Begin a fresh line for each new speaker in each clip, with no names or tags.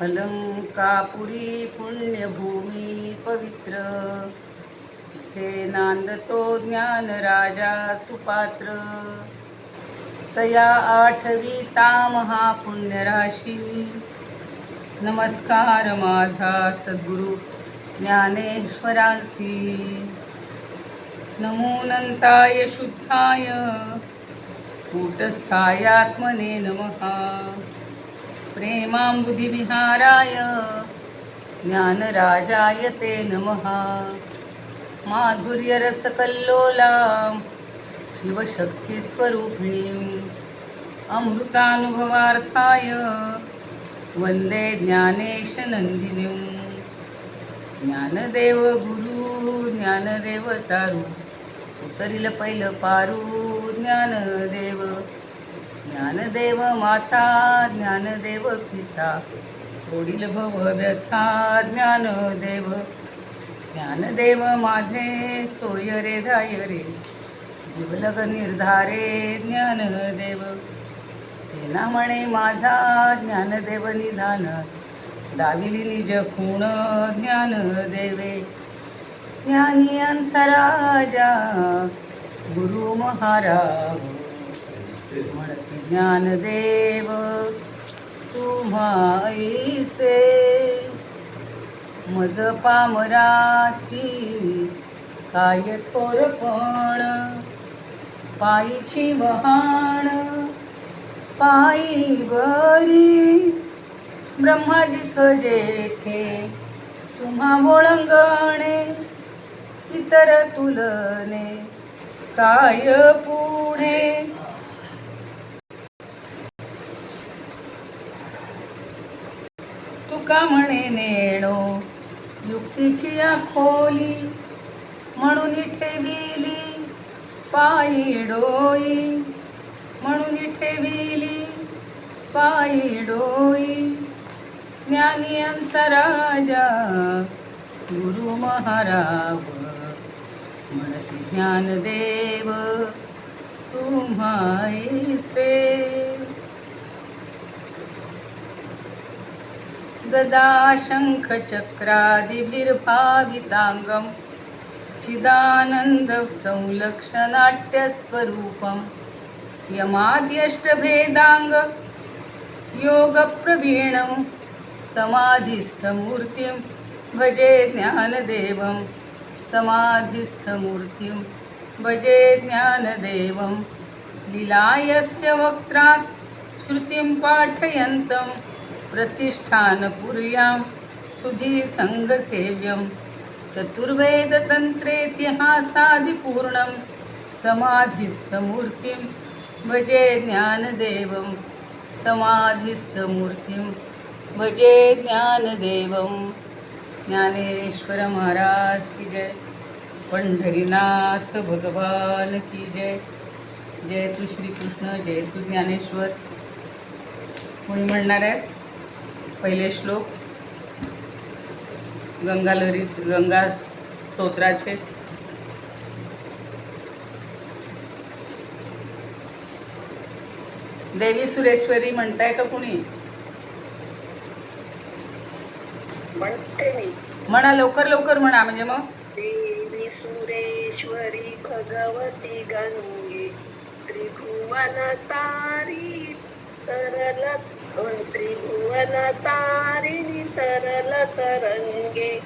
अलंकापुरी पुण्यभूमी पवित्र, तिथे नांदतो ज्ञान राजा सुपात्र. तया आठविता महापुण्यराशी, नमस्कार माझा सद्गुरु ज्ञानेश्वरांसी. नमोनंताय शुद्धाय कूटस्थाय आत्मने नमः. प्रेमांबुधिविहाराय ज्ञानराजाय ते नमः. माधुर्यरसकल्लोला शिवशक्तिस्वरूपिणीं, अमृतानुभवार्थाय वंदे ज्ञानेशनंदिनीं. ज्ञानदेव गुरु ज्ञानदेव तारू, उतरिल पहिलं पारू ज्ञानदेव. ज्ञानदेव माता ज्ञानदेव पिता, तोडील भव व्यथा ज्ञानदेव. ज्ञानदेव माझे सोय रे धाय रे, जीवलग निर्धारे ज्ञानदेव. सेना म्हणे माझा ज्ञानदेव निधान, दाविली निज खूण ज्ञानदेवे. ज्ञानियांचा राजा गुरु महाराज, म्हणती ज्ञानदेव तुम्हा ऐसे. मज पामरासी काय थोरपण, पायीची वहाण पायी बरी. ब्रह्माजिक जेथे तुम्हा ओळंगणे, इतर तुलने काय पुढे. तुका म्हणे नेणो युक्तीची खोली, म्हणून ठेविली पायी डोई. म्हणून ठेविली पायी डोई. ज्ञानियांचा राजा गुरु महाराज, म्हणती ज्ञानदेव तुम्हा ऐसे. गदा शंख चक्रादिभिर्भावितांगम, चिदानंद संलक्षनाट्यस्वरूपम. यमाद्यष्टभेदांग योगप्रवीणं, समाधिस्थमूर्तिं भजे ज्ञानदेवं. समाधिस्थमूर्तिं भजे ज्ञानदेवं. लीलायस्य वक्त्रात् श्रुतिं पाठयन्तं, प्रतिष्ठानपुर्यां सुधीसङ्गसेव्यं. चतुर्वेदतन्त्रेतिहासादिपूर्णं, समाधिस्थमूर्तिं भजे ज्ञानदेवं. समाधिस्थमूर्तिं भजे ज्ञानदेवं. ज्ञानेश्वर महाराज की जय. पंढरीनाथ भगवान की जय. जय तू श्रीकृष्ण, जय तू ज्ञानेश्वर. कोणी म्हणणार आहेत पहिले श्लोक गंगा स्तोत्राचे. देवी सुरेश्वरी म्हणताय का कुणी? म्हणा लवकर लवकर म्हणा, म्हणजे मग.
देवी सुरेश्वरी भगवती गंगे, त्रिभुवन तारी तरल, त्रिभुवन तारिणी तरल तरंगे.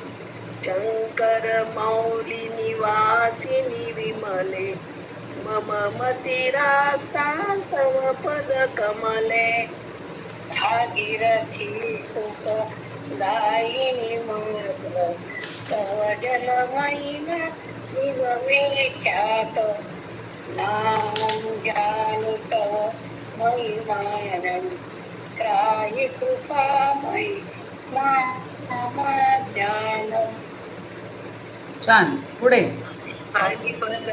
शंकर मौली निवासिनी विमले, मम मतिरास्ता तव पद कमले. भागीरथी सुख दायिनी मंगल, तव जल महिमा निवमे ख्यात. नामं जानु तव महिमानं, त्राहि कृपामयी ज्ञानम्.
छान. पुढे.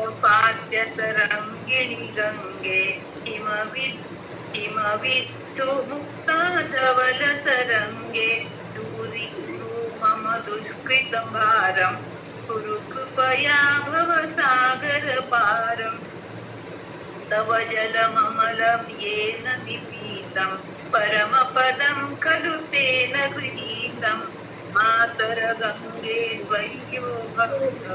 पाद्य तरंगिणी गंगे, हिमवित्तु मुक्त धवल तरंगे. दूरी मम दुष्कृत भारं, कुरु कृपया भव सागर पारं. तव जलममलं येन निपीतं, परमपदं खलु तेन गायेन गृहीतं मातर गंगे वैयो भक्त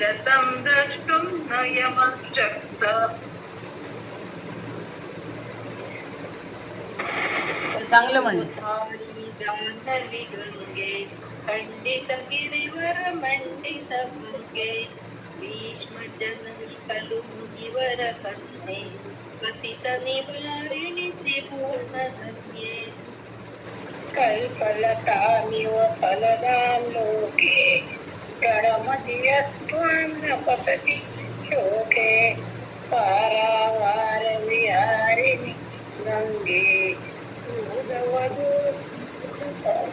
लतं द्रष्टुं नयमशक्त.
चांगलं म्हणलं.
जान्हवी गंगे खंडित गिरीवर मंडित भुंगे भीष्मजननी कलु मुनिवर कन्ये पतित निवारिणि श्रीपूर्णधन्ये कल्पलतामिव फलदां लोके प्रणमतियस्त्वां न पतति शोके पारावार विहारिणि गंगे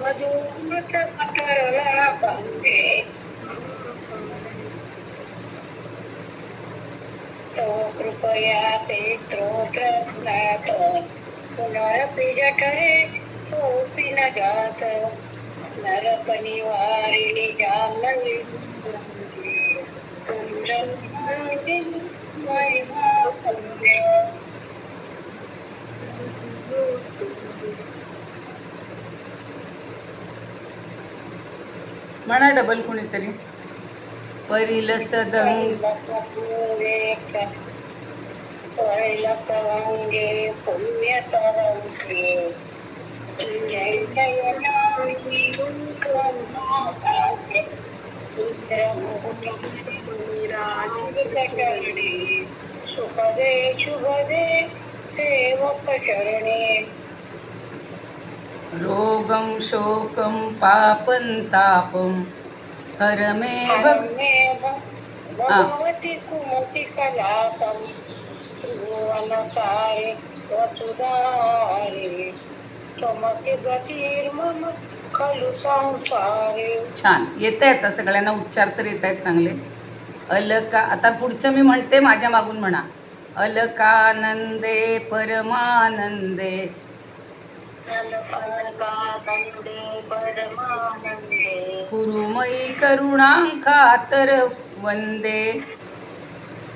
वधू मत करला गंगे तो कृपया ते स्तोत्र ज्ञात पुनरपि जठरे सोऽपि न जात नरक निवारिणि जाह्नवी महिमा खंडे.
म्हणा डबल कोणीतरी. परिल सदंग
परिलसवंगे पुण्यतरंगे जय जय नामी गुणवंताते इंद्रमुनिराजितचरणे सुखदे शुभदे सेवक शरणे.
रोगं शोकं पापं तापं हर मे
भगवती कुमति कलापं भुवनसारे वसुधारे त्वमसि गतिर्मम खलु संसारे.
छान येत आहे. आता सगळ्यांना उच्चार तर येत आहेत चांगले. अलका. आता पुढचं मी म्हणते, माझ्या मागून म्हणा. अलकानंदे परमानंदे
अलकानंदे परमानंदे
कुरुमयी करुणांकातर वंदे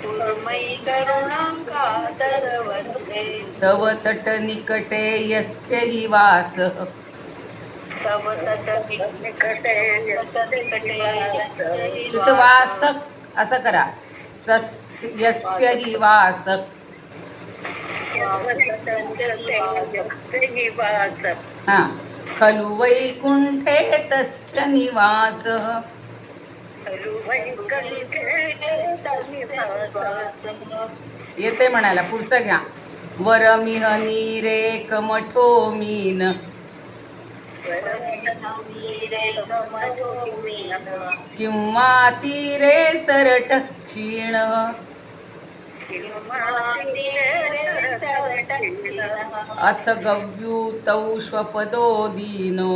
कुरुमयि करुणां कातर वन्दे
तव तट निकटे यस्य हि वासः.
तव तट निकटे
तिथं वासक असं करा. यस्य हि वासक. हा. खलु वैकुंठे तस्य निवासः. येते म्हणायला. पुढचं घ्या. वरमिह नीरे कमठो मीन किंवा तीरे सरट क्षीण अथ गव्यूतौ श्वपदो दीनो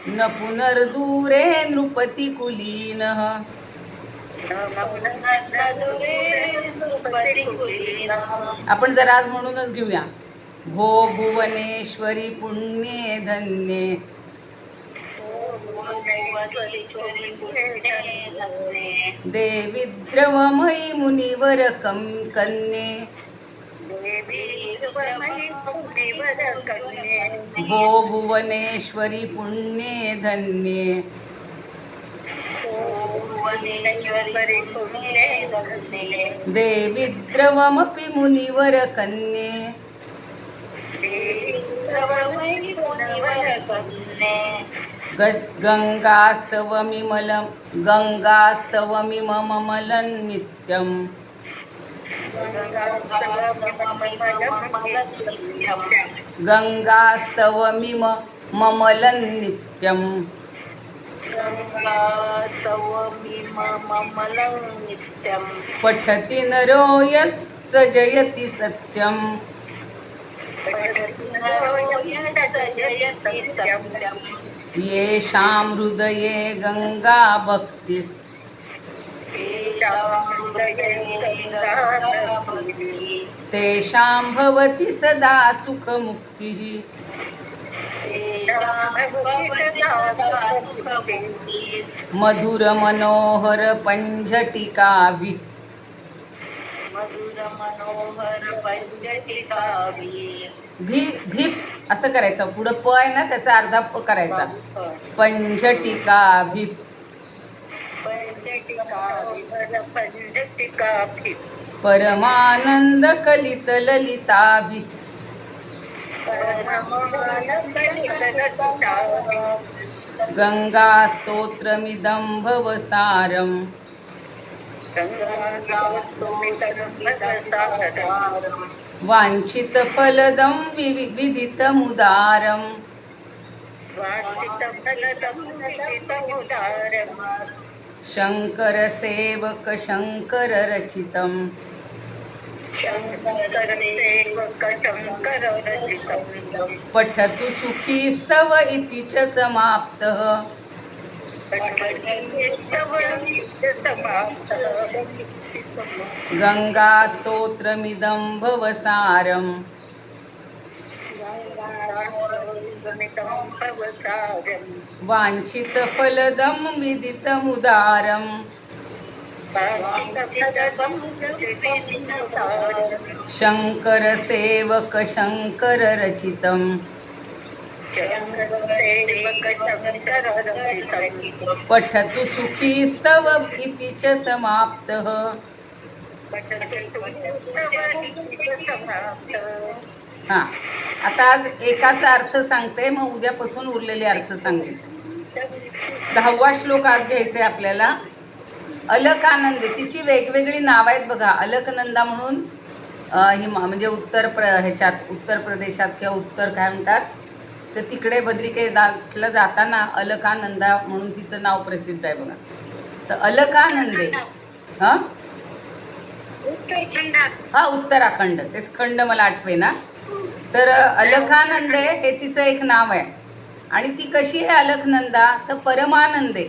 न पुनर्दूरे नृपति कुलीनः. आपण जरा आज म्हणूनच घेऊया. भो भुवनेश्वरी पुण्ये धन्ये देवी द्रवमयी मुनिवर कन्ये भो भुवनेश्वरी पुण्ये धन्ये देवी द्रवमपि मुनिवर कन्ये गंगास्तवमिममलं नित्यं गंगास्तवमिममलं नित्यं पठति नरो यः स जयति सत्यं येषां हृदये गंगा भक्तिस् तेषां भवति सदा सुखमुक्तिः. मधुर मनोहर पंझटिकाभि
मधुर मनोहर पंचटिकावी
भी भीप असं करायचं. पुढं प आहे ना, त्याचा अर्धा प करायचा. पंचटिका भीप.
पंचटिकावी
परमानंद कलित ललिताभि. गंगा स्तोत्रमिदं भवसारं. वांछित फलदं विदितमुदारं. शंकर सेवक शंकर रचितं. पठतु सुखी स्तव इति च समाप्तः. गंगा स्तोत्रमिदं भवसारं. वांछित फलदं विदितमुदारं. शंकर सेवक शंकर रचितं. पठतु सुखी स्तव इति च समाप्तः. हां, आता आज एकाचा अर्थ सांगते, मग उद्यापासून उरलेले अर्थ सांगेन. 10वा श्लोक आज घ्यायचा आहे आपल्याला. अलकानंदे, तिची वेगवेगळी नावं आहेत बघा. अलकनंदा म्हणून ही म्हणजे उत्तर प्रदेशात किंवा उत्तर काय म्हणतात तर तिकडे बद्रिकेदारला जाताना अलकानंदा म्हणून तिचं नाव प्रसिद्ध आहे बघा. तर अलकानंदे हां उत्तराखंड, तेच खंड मला आठवे ना. तर अलकानंदे हे तिचं एक नाव आहे. आणि ती कशी आहे अलकनंदा तर परमानंदे.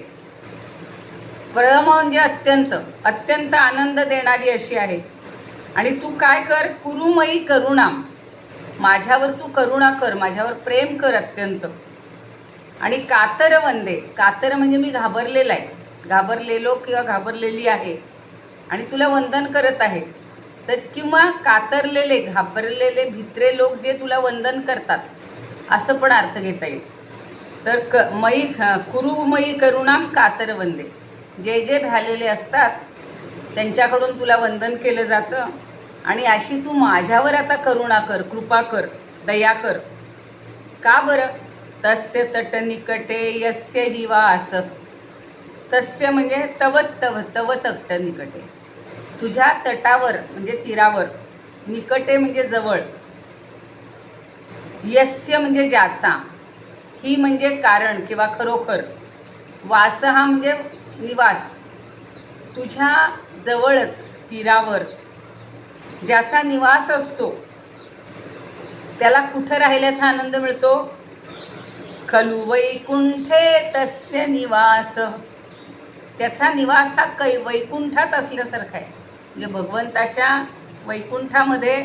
परम म्हणजे अत्यंत अत्यंत आनंद देणारी अशी आहे. आणि तू काय कर, कुरुमयी करुणा, माझ्यावर तू करुणा कर, माझ्यावर प्रेम कर अत्यंत. आणि कातर वंदे, कातर म्हणजे मी घाबरलेला आहे, घाबरलेलो किंवा घाबरलेली आहे आणि तुला वंदन करत आहे. तर किंवा कातरलेले, घाबरलेले, भित्रे लोक जे तुला वंदन करतात असं पण अर्थ घेता येईल. तर कुरुमयी करुणाम कातर वंदे, जे जे भ्यालेले असतात त्यांच्याकडून तुला वंदन केलं जातं. आणि अशी तू माझ्यावर आता करुणा कर, कृपा कर, दया कर. का बरं? तस्य तट निकटे यस्य हि वास. तस्य म्हणजे तव तट निकटे, तुझ्या तटावर म्हणजे तीरावर, निकटे म्हणजे जवळ, यस्य म्हणजे ज्याचा, ही म्हणजे कारण किंवा खरोखर, वास हा म्हणजे निवास, तुझ्या जवळच तीरावर ज्याचा निवास असतो त्याला कुठं राहिल्याचा आनंद मिळतो? खलु वैकुंठे तस्य निवास. त्याचा निवास हा वैकुंठात असल्यासारखा आहे. म्हणजे भगवंताच्या वैकुंठामध्ये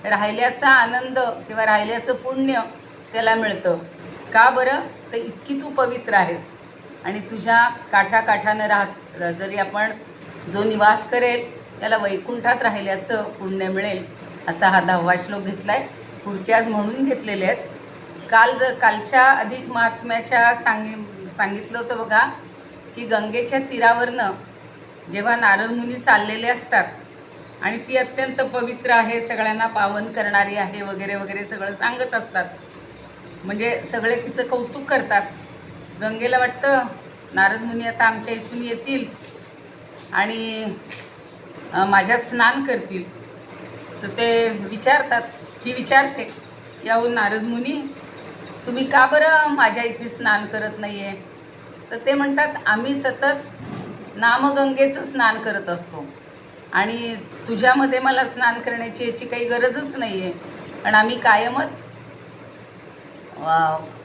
राहिल्याचा आनंद किंवा राहिल्याचं पुण्य त्याला मिळतं. का बरं? तर इतकी तू पवित्र आहेस. आणि तुझ्या काठाकाठानं जरी आपण जो निवास करेल त्याला वैकुंठात राहिल्याचं पुण्य मिळेल. असा हा 10वा श्लोक घेतला आहे. पुढचे आज म्हणून घेतलेले आहेत. कालच्या अधिक महात्म्याच्या सांगितलं होतं बघा की गंगेच्या तीरावरनं जेव्हा नारद मुनी चाललेले असतात आणि ती अत्यंत पवित्र आहे, सगळ्यांना पावन करणारी आहे वगैरे वगैरे सगळं सांगत असतात. म्हणजे सगळे तिचं कौतुक करतात. गंगेला वाटतं नारद मुनी आता आमच्या इथून येतील आणि माझ्यात स्नान करतील. तर ते विचारतात, ती विचारते याहून नारद मुनी तुम्ही का बरं माझ्या इथे स्नान करत नाही आहे? तर ते म्हणतात आम्ही सतत नामगंगेचं स्नान करत असतो आणि तुझ्यामध्ये मला स्नान करण्याची याची काही गरजच नाही आहे. कारण आम्ही कायमच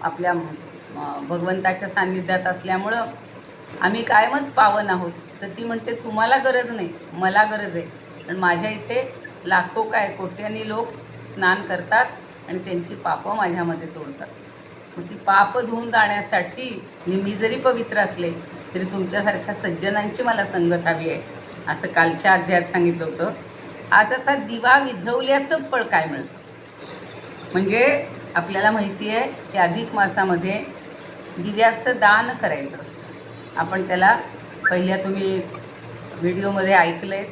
आपल्या भगवंताच्या सान्निध्यात असल्यामुळं आम्ही कायमच पावन आहोत. तर ती म्हणते तुम्हाला गरज नाही, मला गरज आहे. पण माझ्या इथे लाखो कोट्यांनी लोक स्नान करतात आणि त्यांची पापं माझ्यामध्ये सोडतात. मग ती पाप धुवून जाण्यासाठी मी जरी पवित्र असले तरी तुमच्यासारख्या सज्जनांची मला संगत हवी आहे, असं कालच्या अध्यायात सांगितलं होतं. आज आता दिवा विझवल्याचं फळ काय मिळतं? म्हणजे आपल्याला माहिती आहे की अधिक मासामध्ये दिव्याचं दान करायचं असतं. आपण त्याला पहिल्या तुम्ही व्हिडिओमध्ये ऐकलं आहे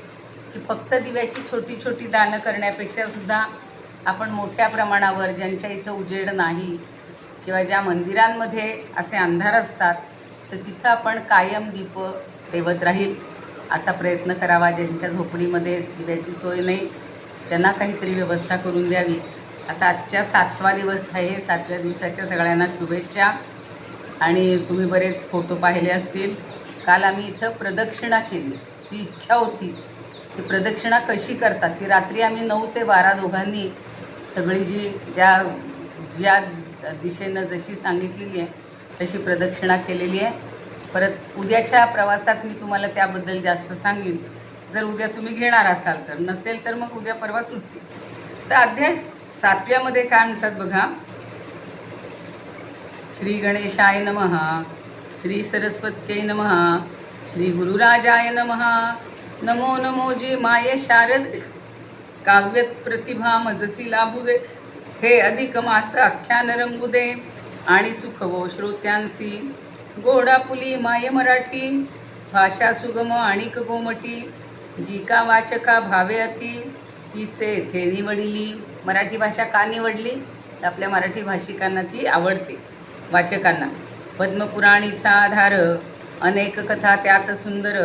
की फक्त दिव्याची छोटी छोटी दानं करण्यापेक्षा सुद्धा आपण मोठ्या प्रमाणावर ज्यांच्या इथं उजेड नाही किंवा ज्या मंदिरांमध्ये असे अंधार असतात तर तिथं आपण कायम दीप तेवत राहील असा प्रयत्न करावा. ज्यांच्या झोपडीमध्ये दिव्याची सोय नाही त्यांना काहीतरी व्यवस्था करून द्यावी. आता आजच्या 7वा दिवस आहे. 7व्या दिवसाच्या सगळ्यांना शुभेच्छा. आणि तुम्ही बरेच फोटो पाहिले असतील. काल आम्ही इथं प्रदक्षिणा केली. जी इच्छा होती ती प्रदक्षिणा कशी करतात ती रात्री आम्ही 9 ते 12 दोघांनी सगळी ज्या दिशेनं जशी सांगितलेली आहे तशी प्रदक्षिणा केलेली आहे. परत उद्याच्या प्रवासात मी तुम्हाला त्याबद्दल जास्त सांगेन. जर उद्या तुम्ही घेणार असाल तर, नसेल तर मग उद्या परवा सुट्टी. तर अध्याय 7व्यामध्ये काय म्हणतात बघा. श्री गणेशाय नमः, श्री सरस्वत्यै नमः, श्री गुरुराजाय नमः. नमो नमो जी माये शारद काव्यत प्रतिभा मजसी लाभू दे. हे अधिक मास आख्यान रंगू दे आणि सुखवो श्रोत्यांसी. गोडापुली माये मराठी भाषा सुगम आणिक गोमटी. जी का वाचका भावे अति तिचे थे निवडिली. मराठी भाषा का निवडली तर आपल्या मराठी भाषिकांना ती आवडते, वाचकांना. पद्मपुराणीचा आधार अनेक कथा त्यात सुंदर.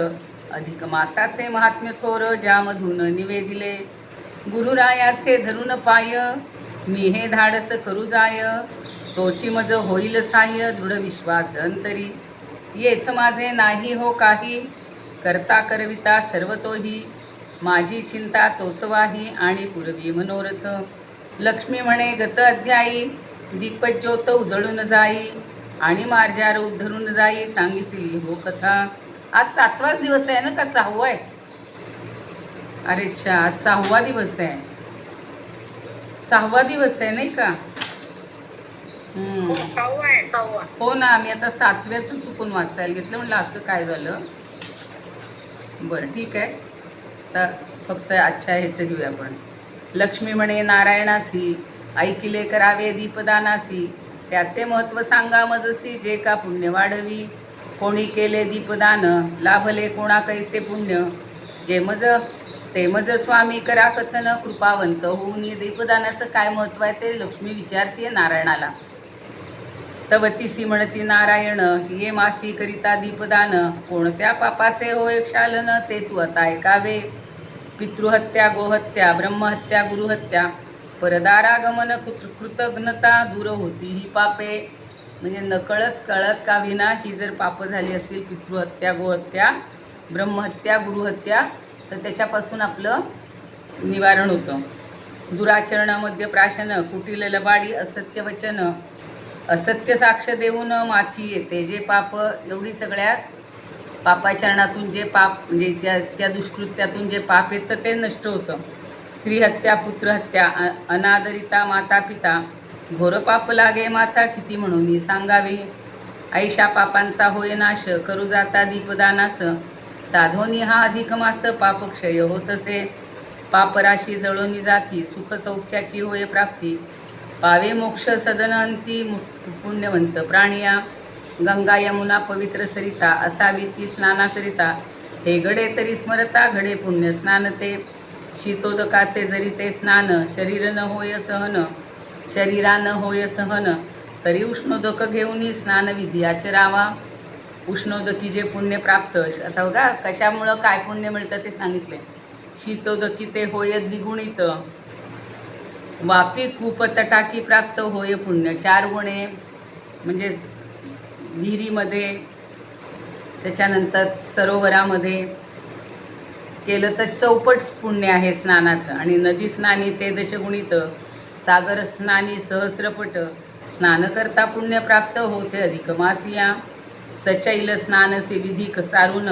अधिक मासाचे महात्म्य थोर ज्यामधून निवेदिले. गुरुरायाचे धरून पाय मी हे धाडस करू जाय. तोची मज होईल साह्य दृढ विश्वास अंतरी. येथ माझे नाही हो काही करता करविता सर्व तोही. माझी चिंता तोच वाही आणि पूर्वी मनोरथ. लक्ष्मी म्हणे गत अध्यायी दीपज्योत उजळून जाई आणि मार्जा रूप धरून जाई सांगितली हो कथा. आज 7वाच दिवस आहे ना का 6वा आहे? अरे अच्छा, आज 6वा दिवस आहे. 6वा दिवस आहे नाही का? हो ना. मी आता 7व्याचं चुकून वाचायला घेतलं. म्हणलं असं काय झालं. बरं ठीक आहे. तर फक्त आजच्या ह्याचं घेऊया आपण. लक्ष्मी म्हणे नारायणासी ऐकिले करावे दीपदानासी. त्याचे महत्त्व सांगा मजसी जे का पुण्य वाढवी. कोणी केले दीपदान लाभले कोणा कैसे पुण्य. जे मज ते मज स्वामी करा कथन. कृपावंत होऊन दीपदानाचं काय महत्त्व आहे ते लक्ष्मी विचारतीये नारायणाला. तवतीसी म्हणती नारायण ये मासी करिता दीपदान. कोणत्या पापाचे होय क्षालन ते तू आता ऐकावे. पितृहत्या गोहत्या ब्रह्महत्या गुरुहत्या. परदारागमन कृतघ्नता दूर होती ही पापे. म्हणजे नकळत कळत का विना ही जर पापं झाली असतील पितृहत्या गोहत्या ब्रह्महत्या गुरुहत्या तर त्याच्यापासून आपलं निवारण होतं. दुराचरणामध्ये प्राशन कुटील लबाडी असत्य वचन. असत्य साक्ष देऊन माथी येते जे पाप. एवढी सगळ्या पापाचरणातून जे पाप म्हणजे त्या दुष्कृत्यातून जे पाप येतं ते नष्ट होतं. स्त्रीहत्या पुत्रहत्या अनादरिता माता पिता. घोर पाप लागे माता किती म्हणून सांगावे. ऐशा पापांचा होय नाश करू जाता दीपदानास. साधोनी हा अधिक मास पापक्षय होतसे. पापराशी जळोनी जाती सुख सौख्याची होय प्राप्ती. पावे मोक्ष सदन अंती पुण्यवंत प्राणिया. गंगा यमुना पवित्र सरिता असावी ती स्नानाकरिता. हे घडे तरी स्मरता घडे पुण्य स्नान ते. शीतोदकाचे जरी ते स्नान शरीर न होय सहन. शरीरानं होय सहन तरी उष्णोदक घेऊन स्नानविधी आचरावा. उष्णोदकी जे पुण्य प्राप्त. आता बघा कशामुळं काय पुण्य मिळतं ते सांगितले. शीतोदकी ते होय द्विगुणित. वापी कूप तटाकी प्राप्त होय पुण्य 4 गुणे. म्हणजे विहिरीमध्ये त्याच्यानंतर सरोवरामध्ये केलं तर 4पट पुण्य आहे स्नानाचं. आणि नदी स्नानी ते दशगुणित. सागर स्नानी सहस्रपट. स्नान करता पुण्य प्राप्त होते अधिक मासिया. सचैल स्नानसे विधिक चारून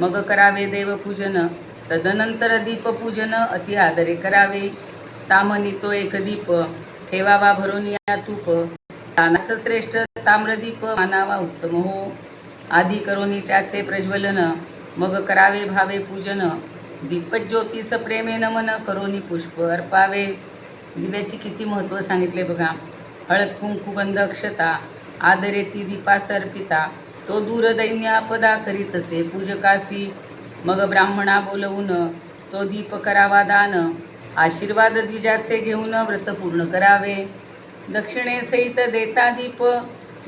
मग करावे देवपूजन. तदनंतर दीपपूजन अति आदरे करावे. तामनी तो एक दीप ठेवावा भरून या तूप. दानाच श्रेष्ठ ताम्रदीप मानावा उत्तम हो. आधी करोनी त्याचे प्रज्वलन मग करावे भावे पूजन. दीपज्योतीस प्रेमे नमन करोनी पुष्प अर्पावे. दिव्याची किती महत्त्व सांगितले बघा. हळद कुंकू गंध अक्षता आदरे ती दीपास अर्पिता. तो दूर दैन्यापदा करीतसे पूजकासी. मग ब्राह्मणा बोलवून तो दीप करावा दान. आशीर्वाद द्विजाचे घेऊन व्रत पूर्ण करावे. दक्षिणेसहित देता दीप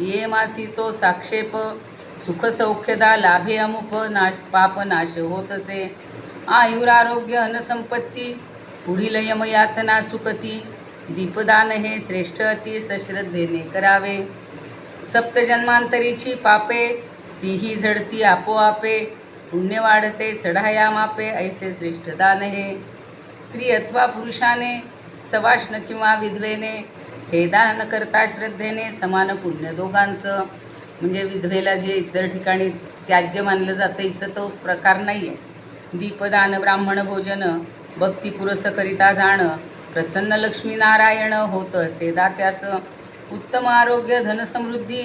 ये मासी तो साक्षेप. सुख सौख्यदा लाभे अमुप पाप नाश होतसे. आयुरारोग्य अनसंपत्ती पुढील यमयातना चुकती. दीपदान हे श्रेष्ठ अति सश्रद्धेने करावे. सप्तजन्मांतरीची पापे तीही झडती आपोआपे. पुण्य वाढते चढाया मापे ऐसे श्रेष्ठ दान हे. स्त्री अथवा पुरुषाने सवाष्ण किंवा विधवेने हे दान करता श्रद्धेने समान पुण्य दोघांचं. म्हणजे विधवेला जे इतर ठिकाणी त्याज्य मानलं जातं इथं तो प्रकार नाही आहे. दीपदान ब्राह्मण भोजन भक्तिपुरस करिता जाण. प्रसन्न लक्ष्मीनारायण होत असे दात्यास. उत्तम आरोग्य धनसमृद्धी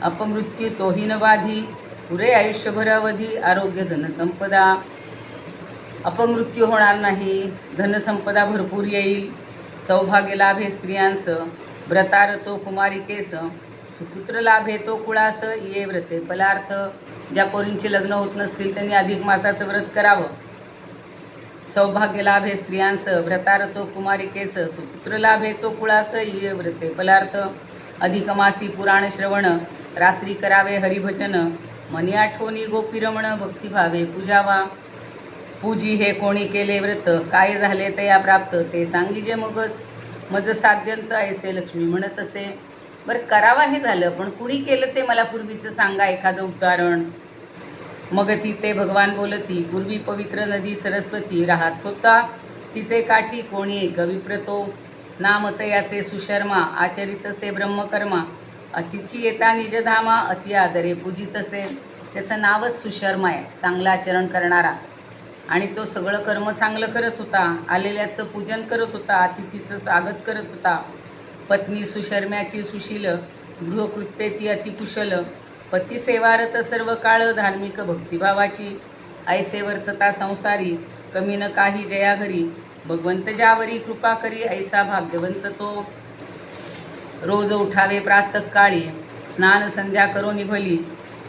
अपमृत्यू तोही न बाधी. पुरे आयुष्यभर अवधी आरोग्य धनसंपदा. अपमृत्यू होणार नाही. धनसंपदा भरपूर येईल. सौभाग्य लाभे स्त्रियांस. व्रतार तो कुमारिकेस. सुपुत्र लाभे तो कुळास. ये व्रते फलार्थ. ज्या पोरींचे लग्न होत नसतील त्यांनी अधिक मासाचं व्रत करावं. सौभाग्य लाभे स्त्रियांस. व्रतार तो कुमारिकेस. सुपुत्र लाभे तो कुळास. ये व्रते फलार्थ. अधिक मासी पुराण श्रवण. रात्री करावे हरिभजन. मनी आठवणी गोपीरमण. भक्तिभावे पूजावा. पूजी हे कोणी केले व्रत. काय झाले तया प्राप्त. ते सांगीजे मगस. मज साध्यंत ऐसे लक्ष्मी म्हणत असे. बरं करावा हे झालं पण कुणी केलं ते मला पूर्वीचं सांगा एखादं उदाहरण. मग ती ते भगवान बोलती. पूर्वी पवित्र नदी सरस्वती राहत होता तिचे काठी कोणी एक विप्रतो. नाम तयाचे सुशर्मा आचरितसे ब्रह्मकर्मा. अतिथी येता निजधामा अति आदरे पूजितसे. त्याचं नावच सुशर्मा आहे, चांगलं आचरण करणारा. आणि तो सगळं कर्म चांगलं करत होता. आलेल्याचं पूजन करत होता. अतिथीचं स्वागत करत होता. पत्नी सुशर्म्याची सुशील. गृहकृत्ये ती अतिकुशल. पती सेवारत सर्व काळ. धार्मिक भक्तिभावाची. ऐसे वर्तता संसारी. कमी न काही जया घरी. भगवंत ज्यावरी कृपा करी. ऐसा भाग्यवंत तो. रोज उठावे प्रातःकाळी. स्नान संध्या करो निभली.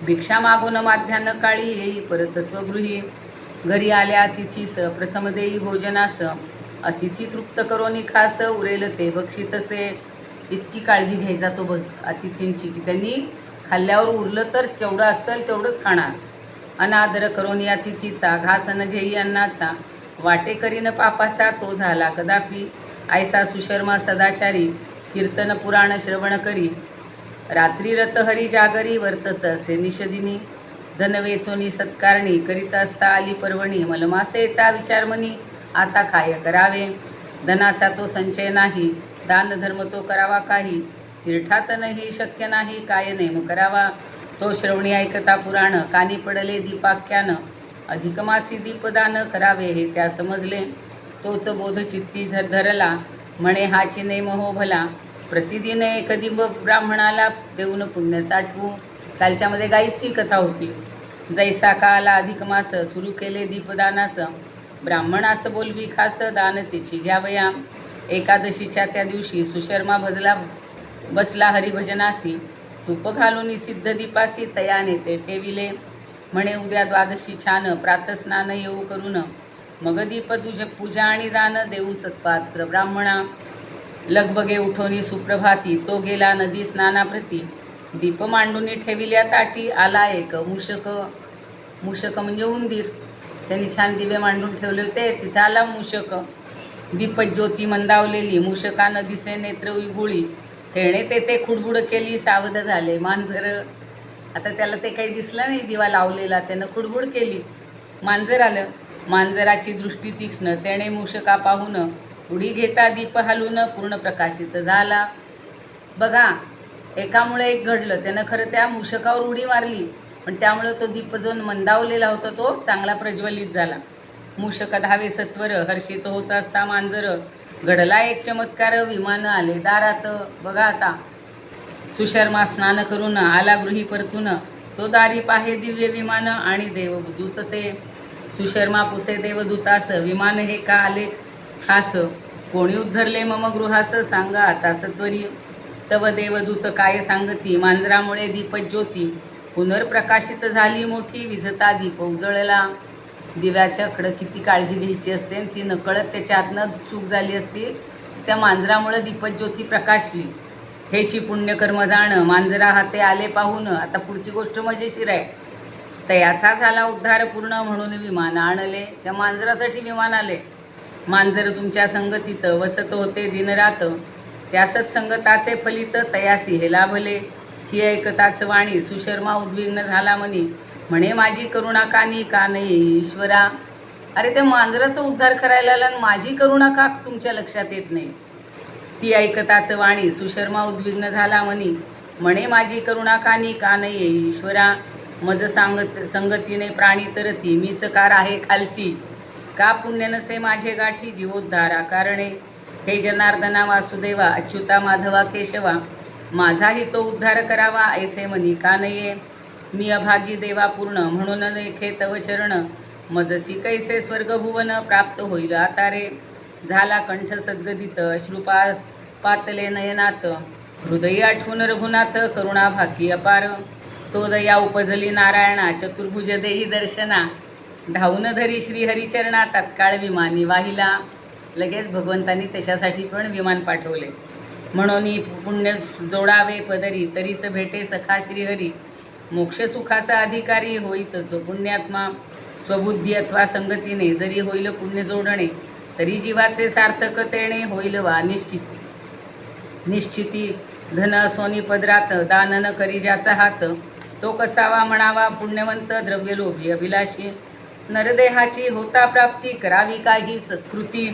भिक्षा मागून माध्यान्ह काळी. येई परत स्वगृही. घरी आल्या अतिथीस प्रथम देई भोजनास. अतिथी तृप्त करोनी खास. उरेल ते बक्षितसे. इतकी काळजी घ्यायचा तो अतिथींची की त्यांनी खाल्ल्यावर उरलं तर जेवढं असेल तेवढंच खाणार. अनादर करोनी अतिथीचा. घास न घेई अन्नाचा. वाटे करीन पापाचा तो झाला कदापि. ऐसा सुशर्मा सदाचारी. कीर्तन पुराण श्रवण करी. रात्री रत हरी जागरी. वर्तत असे निषदिनी. धन वेचोनी सत्कारणी. करीत असता आली पर्वणी. मलमासे येता विचारमनी. आता काय करावे. धनाचा तो संचय नाही. दान धर्म तो करावा काही. तीर्थात नाही शक्य नाही. काय नेम करावा. तो श्रवणी ऐकता पुराण. कानी पडले दीपाख्यान. अधिकमासी दीपदान करावे हे त्या समजले. तोच बोध चित्ती धरला. म्हणे हाची नेम हो भला. प्रतिदिन एक दीप ब्राह्मणाला देऊन पुण्य साठवू. कालच्यामध्ये गाईची कथा होती. जैसा का आला अधिक मास. सुरू केले दीपदानास. ब्राह्मणास बोलवी खास. दान तिची घ्यावया. एकादशीच्या त्या दिवशी सुशर्मा बसला हरिभजनासी. तूप घालून सिद्ध दीपासी. तयाने ते ठेविले. म्हणे उद्या द्वादशी छान. प्रातस्नान येऊ करून. मग दीप पूजा आणि दान देऊ सत्पात्र ब्राह्मणा. लगबगे उठोनी सुप्रभाती. तो गेला नदी स्नानाप्रती. दीप मांडूनी ठेविल्या ताटी. आला एक मूषक. मूषक म्हणजे उंदीर. त्यांनी छान दिवे मांडून ठेवले होते. तिथे आला मूषक. दीपज्योती मंदावलेली. मूषकानं दिसे नेत्र उघुळी. तेणे ते खुडबुड केली. सावध झाले मांजर. आता त्याला ते काही दिसलं नाही दिवा लावलेला. त्यानं खुडबुड केली. मांजर आलं. मांजराची दृष्टी तीक्ष्ण. तेणे मूषका पाहून उडी घेता दीप हालून पूर्ण प्रकाशित झाला. बघा एकामुळे एक घडलं. त्यानं खरं त्या मूषकावर उडी मारली पण त्यामुळे तो दीप जो मंदावलेला होता तो चांगला प्रज्वलित झाला. मूषक धावे सत्वर. हर्षित होत असता मांजर. घडला एक चमत्कार. विमान आले दारात. बघा आता सुशर्मा स्नान करून आला गृही परतून. तो दारी पाहे दिव्य विमान आणि देवदूत ते. सुशर्मा पुसे देवदूतास, विमान हे का आले खास, कोणी उद्धरले मम गृहास, सांगा आता सत्वरी. तव देवदूत काय सांगती, मांजरामुळे दीपज्योती, पुनर्प्रकाशित झाली मोठी, विझता दीप उजळला. दिव्याच्याकडं किती काळजी घ्यायची असते, आणि ती नकळत त्याच्या हातनं चूक झाली असती, त्या मांजरामुळं दीपज्योती प्रकाशली. हेची पुण्यकर्म जाण, मांजरा हाते आले पाहून. आता पुढची गोष्ट मजेशीर आहे. तयाचा झाला उद्धार पूर्ण, म्हणून विमान आणले. त्या मांजरासाठी विमान आले. मांजर तुमच्या संगतीत, वसत होते दिनरात, त्या सत्संगताचे फलित, तयासी हे लाभले. ही ऐकताच वाणी, सुशर्मा उद्विग्न झाला मनी, म्हणे माझी करुणा कानी का नाही ईश्वरा. अरे त्या मांजराचा उद्धार करायला आला, आणि माझी करुणा का तुमच्या लक्षात येत नाही. ती ऐकताच वाणी, सुशर्मा उद्विग्न झाला मनी, म्हणे माझी करुणा कानी का नाही ईश्वरा. मज संगतीने प्राणी तरती, मीच कार आहे खालती, का पुण्य नसे माझे गाठी जीवोद्धारा कारणे. हे जनार्दना वासुदेवा, अच्युता माधवा केशवा, माझाही तो उद्धार करावा, ऐसे मनी का नये. मी अभागी देवा पूर्ण, म्हणून लेखे तव चरण, मजसी कैसे स्वर्गभुवन प्राप्त होईल आता रे. झाला कंठ सद्गदित, अश्रुपा पातले नयनात, हृदयी आठवून रघुनाथ, करुणा भाकी अपार. तो दया उपजली नारायणा, चतुर्भुज देही दर्शना, धावून धरी श्रीहरिचरणा, तात्काळ विमानी वाहिला. लगेच भगवंतांनी त्याच्यासाठी पण विमान पाठवले. म्हणून पुण्य जोडावे पदरी, तरीच भेटे सखा श्रीहरी. मोक्षसुखाचा अधिकारी होईतच पुण्यात्मा, स्वबुद्धी अथवा संगतीने जरी होईल पुण्य जोडणे, तरी जीवाचे सार्थकतेने होईल वा निश्चिती. धन सोनी पदरात, दान न करी ज्याचा हात, तो कसावा म्हणावा पुण्यवंत, द्रव्यलोभी अभिलाषी. नरदेहाची होता प्राप्ती, करावी काही सत्कृती,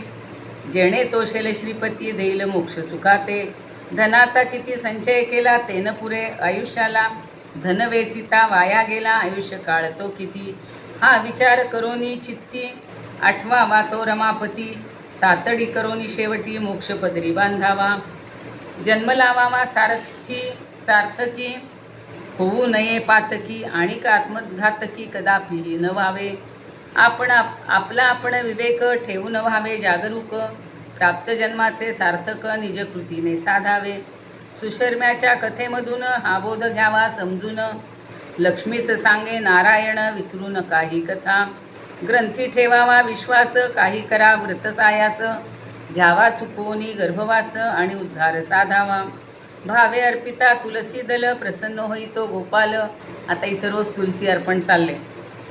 जेणे तोषेल श्रीपती, देईल मोक्ष सुखाते. धनाचा किती संचय केला, तेन पुरे आयुष्याला, धन वेचिता वाया गेला, आयुष्य काळ तो किती. हा विचार करोनी चित्ती, आठवावा तो रमापती, तातडी करोनी शेवटी, मोक्षपदरी बांधावा. जन्म लावावा सार्थकी, होऊ नये पातकी, आणि का आत्मघातकी कदापिही न व्हावे. आपण विवेक ठेवून व्हावे जागरूक, प्राप्त जन्माचे सार्थक निजकृतीने साधावे. सुशर्म्याच्या कथेमधून हा बोध घ्यावा समजून, लक्ष्मीस सांगे नारायण विसरू नका ही कथा. ग्रंथी ठेवावा विश्वास, काही करा व्रतसायास, घ्यावा चुकोनी गर्भवास, आणि उद्धार साधावा. भावे अर्पिता तुलसी दल, प्रसन्न होई तो गोपाल. आता इथं रोज तुलसी अर्पण चालले.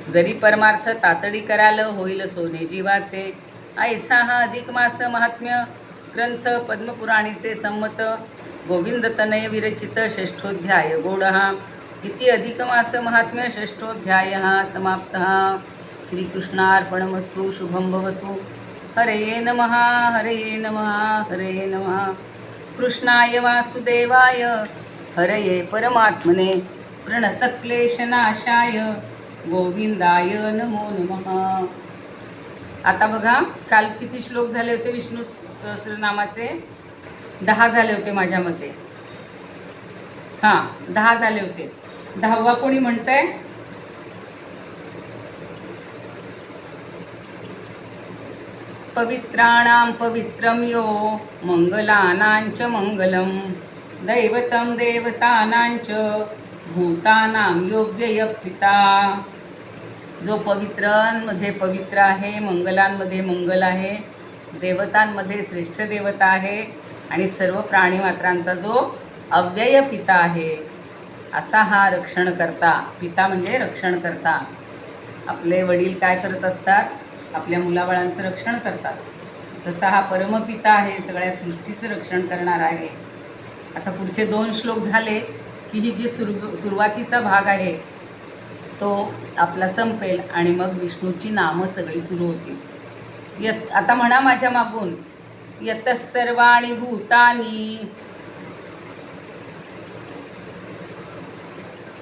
जरी परमार्थ तातडी कराल, होईल सोने जीवाचे. ऐसा हा अधिक मास महात्म्य ग्रंथ, पद्मपुराणीचे संमत, गोविंद तनय विरचित, षष्ठोध्याय गोड हा. इति अधिक मास महात्म्य षष्ठोध्याय समाप्त. श्रीकृष्णार्पणमस्तु. शुभं भवतु. हरये नमः, हरये नमः, हरये नमः. कृष्णाय वासुदेवाय, हरये परमात्मने, प्रणतक्लेशनाशाय, गोविंदाय नमो नमः. आता बघा, काल किती श्लोक झाले होते विष्णू सहस्रनामाचे? 10 झाले होते माझ्या मते. हां, 10 झाले होते. 10वा कोणी म्हणतंय? पवित्राणां पवित्रं यो, मंगलानांच मंगलम, दैवतं देवतानांच, भूतानां योग्यय पिता. जो पवित्रांमध्ये पवित्र आहे, मंगलांमध्ये मंगल आहे, देवतांमध्ये श्रेष्ठ देवता आहे, आणि सर्व प्राणीमात्रांचा जो अव्यय पिता आहे, असा हा रक्षणकर्ता. पिता म्हणजे रक्षणकर्ता. आपले वडील काय करत असतात? आपल्या मुलाबाळांचं रक्षण करतात. तसा हा परमपिता आहे, सगळ्या सृष्टीचं रक्षण करणार आहे. आता पुढचे 2 श्लोक झाले की ही जी सुरुवातीचा भाग आहे तो आपला संपेल, आणि मग विष्णूची नामं सगळी सुरू होतील. आता म्हणा माझ्या मागून, यतः सर्वाणि भूतानि.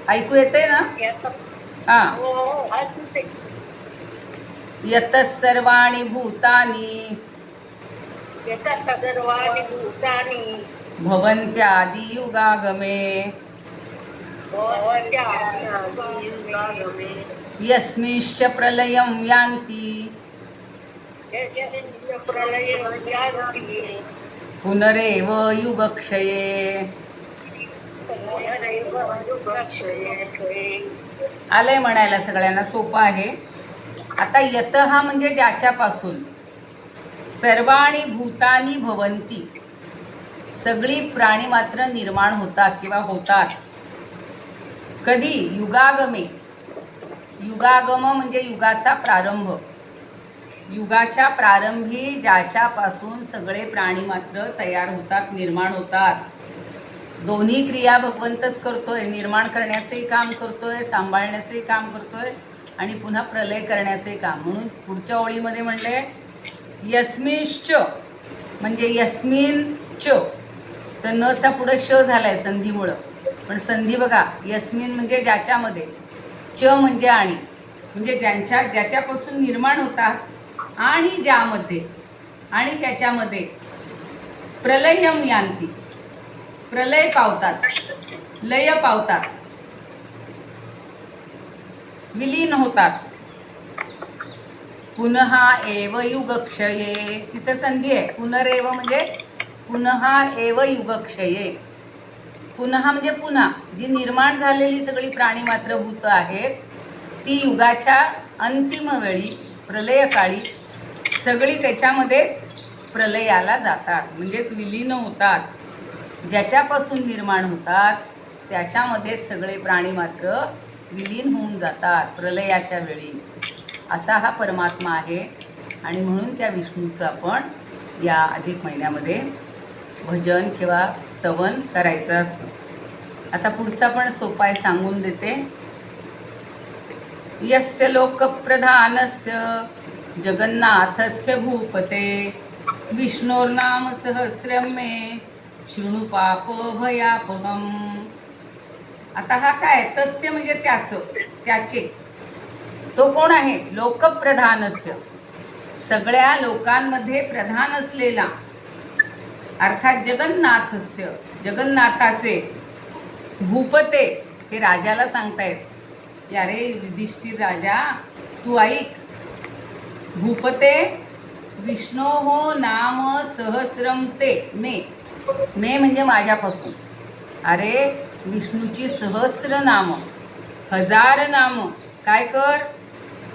ऐकू येते ना? हां. यतः सर्वाणि भूतानि,
यतः सर्वाणि भूतानि,
भवन्त्यादि युगागमे,
भवन्त्यादि युगागमे,
यस्मिंश्च प्रलयं यान्ति
यस्मिन् प्रलये यान्ति
पुनरेव युगक्षये.
पुनरेव युगक्षये.
आलंय म्हणायला सगळ्यांना, सोपं आहे. आता यतः म्हणजे ज्याच्यापासून, सर्वाणि भूतानि भवन्ति, सगळी प्राणी मात्र निर्माण होतात किंवा होतात. कधी? युगागमे. युगागम म्हणजे युगाचा प्रारंभ. युगाच्या प्रारंभी ज्याच्यापासून सगळे प्राणी मात्र तयार होतात, निर्माण होतात. दोन्ही क्रिया भगवंतच करतोय. निर्माण करण्याचंही काम करतोय, सांभाळण्याचंही काम करतोय आणि पुन्हा प्रलय करण्याचंही काम. म्हणून पुढच्या ओळीमध्ये म्हणले यस्मिंश्च म्हणजे यस्मिन च, तर नचा पुढं श झालाय संधीमुळं. पण संधी बघा, यस्मिन म्हणजे ज्याच्यामध्ये, च म्हणजे आणि, म्हणजे ज्याच्यापासून निर्माण होतात आणि ज्यामध्ये आणि ह्याच्यामध्ये प्रलयम यान्ति, प्रलय पावतात, लय पावतात, विलीन होतात. पुनः एव युगक्षये, तिथं संधी आहे. पुनरेव म्हणजे पुनः एव युगक्षये. पुनः म्हणजे पुन्हा. जी निर्माण झालेली सगळी प्राणी मात्र भूत आहेत, ती युगाच्या अंतिम वेळी, प्रलयकाळी सगळी त्याच्यामध्येच प्रलयाला जातात, म्हणजेच विलीन होतात. ज्याच्यापासून निर्माण होतात त्याच्यामध्ये सगळे प्राणी मात्र विलीन होऊन जातात प्रलयाच्या वेळी. असा हा परमात्मा आहे. आणि म्हणून त्या विष्णूचं आपण या अधिक महिन्यामध्ये भजन किंवा स्तवन करायचं असतं. आता पुढचा पण सोपा आहे, सांगून देते. यस्य लोकप्रधानस्य जगन्नाथस्य भूपते विष्णोर्नाम सहस्रम मे शृणु पापभयापहम्. आता हा काय? तस्य म्हणजे त्याचं, त्याचे. तो कोण आहे? लोकप्रधानस्य, सगळ्या लोकांमध्ये प्रधान असलेला, अर्थात जगन्नाथस्य, जगन्नाथाचे. भूपते हे राजाला सांगतायत की अरे युधिष्ठिर राजा तू ऐक. भूपते विष्णोः नाम सहस्रम ते मे, मे म्हणजे माझ्यापासून. अरे विष्णूची सहस्र नाम, हजार नाम काय कर?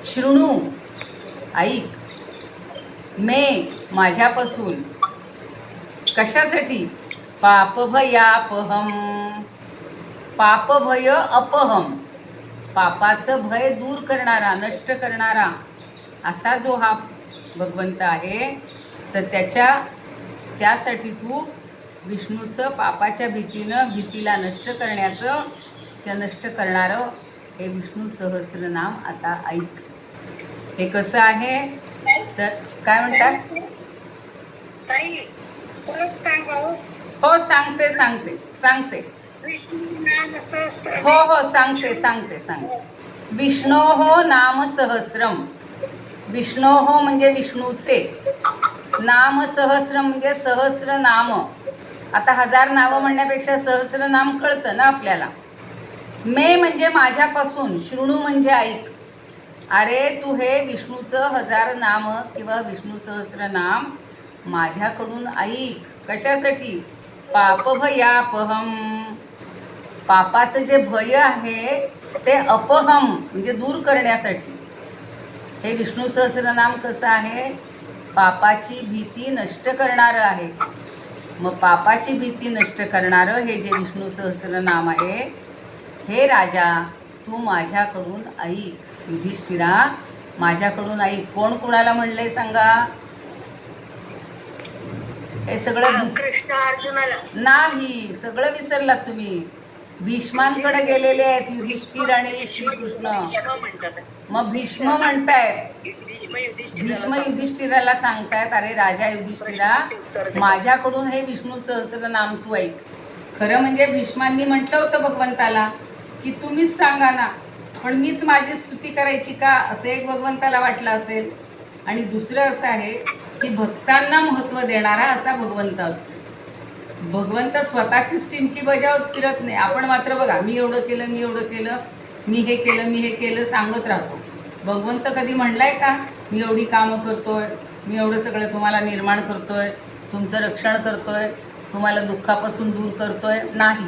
शृणू, ऐक. मे माझ्यापासून. कशासाठी? पापभयापहम, पापभय अपहम, पापाचं भय दूर करणारा, नष्ट करणारा असा जो हा भगवंत आहे, तर त्यासाठी तू विष्णूचं पापाच्या भीतीला नष्ट करण्याचं, त्या नष्ट करणारं हे विष्णू सहस्रनाम आता ऐक. हे कसं आहे? तर काय म्हणतात?
ताई परत सांगा.
हो सांगते.
विष्णू नाम सहस्र.
हो सांगते. विष्णोः नाम सहस्रम. विष्णोः म्हणजे विष्णूचे. नाम सहस्र म्हणजे सहस्र नाम. आता हजार नावं म्हणण्यापेक्षा सहस्र नाम कळतं ना आपल्याला. मे म्हणजे माझ्यापासून, शृणू म्हणजे ऐक. अरे तू हे विष्णूचं हजार नाम किंवा विष्णू सहस्र नाम माझ्याकडून ऐक. कशासाठी? पापभयापहम, पापाचं जे भय आहे ते अपहम म्हणजे दूर करण्यासाठी. हे विष्णू सहस्रनाम कसं आहे? पापाची भीती नष्ट करणारं आहे. मग पापाची भीती नष्ट करणारं हे जे विष्णू सहस्रनाम आहे, हे राजा तू माझ्याकडून ऐक. युधिष्ठिरा माझ्याकडून ऐक. कोण कुणाला म्हणलंय सांगा? हे सगळं
कृष्ण अर्जुनाला
नाही, सगळं विसरलात तुम्ही. भीष्मांकडे गेलेले आहेत युधिष्ठिर आणि श्रीकृष्ण. मग भीष्म म्हणतायत, भीष्म युधिष्ठिराला सांगतायत अरे राजा युधिष्ठिरा माझ्याकडून हे विष्णू सहस्रनाम तू ऐक. खरं म्हणजे भीष्मांनी म्हटलं होतं भगवंताला की तुम्हीच सांगा ना, पण मीच माझी स्तुती करायची का, असं एक भगवंताला वाटलं असेल. आणि दुसरं असं आहे की भक्तांना महत्त्व देणारा असा भगवंत असतो. भगवंत स्वतःचीच टिमकी बजावत फिरत नाही. आपण मात्र बघा, मी एवढं केलं, मी हे केलं सांगत राहतो. भगवंत कधी म्हणलाय का मी एवढी कामं करतोय, मी एवढं सगळं तुम्हाला निर्माण करतोय, तुमचं रक्षण करतोय, तुम्हाला दुःखापासून दूर करतोय? नाही.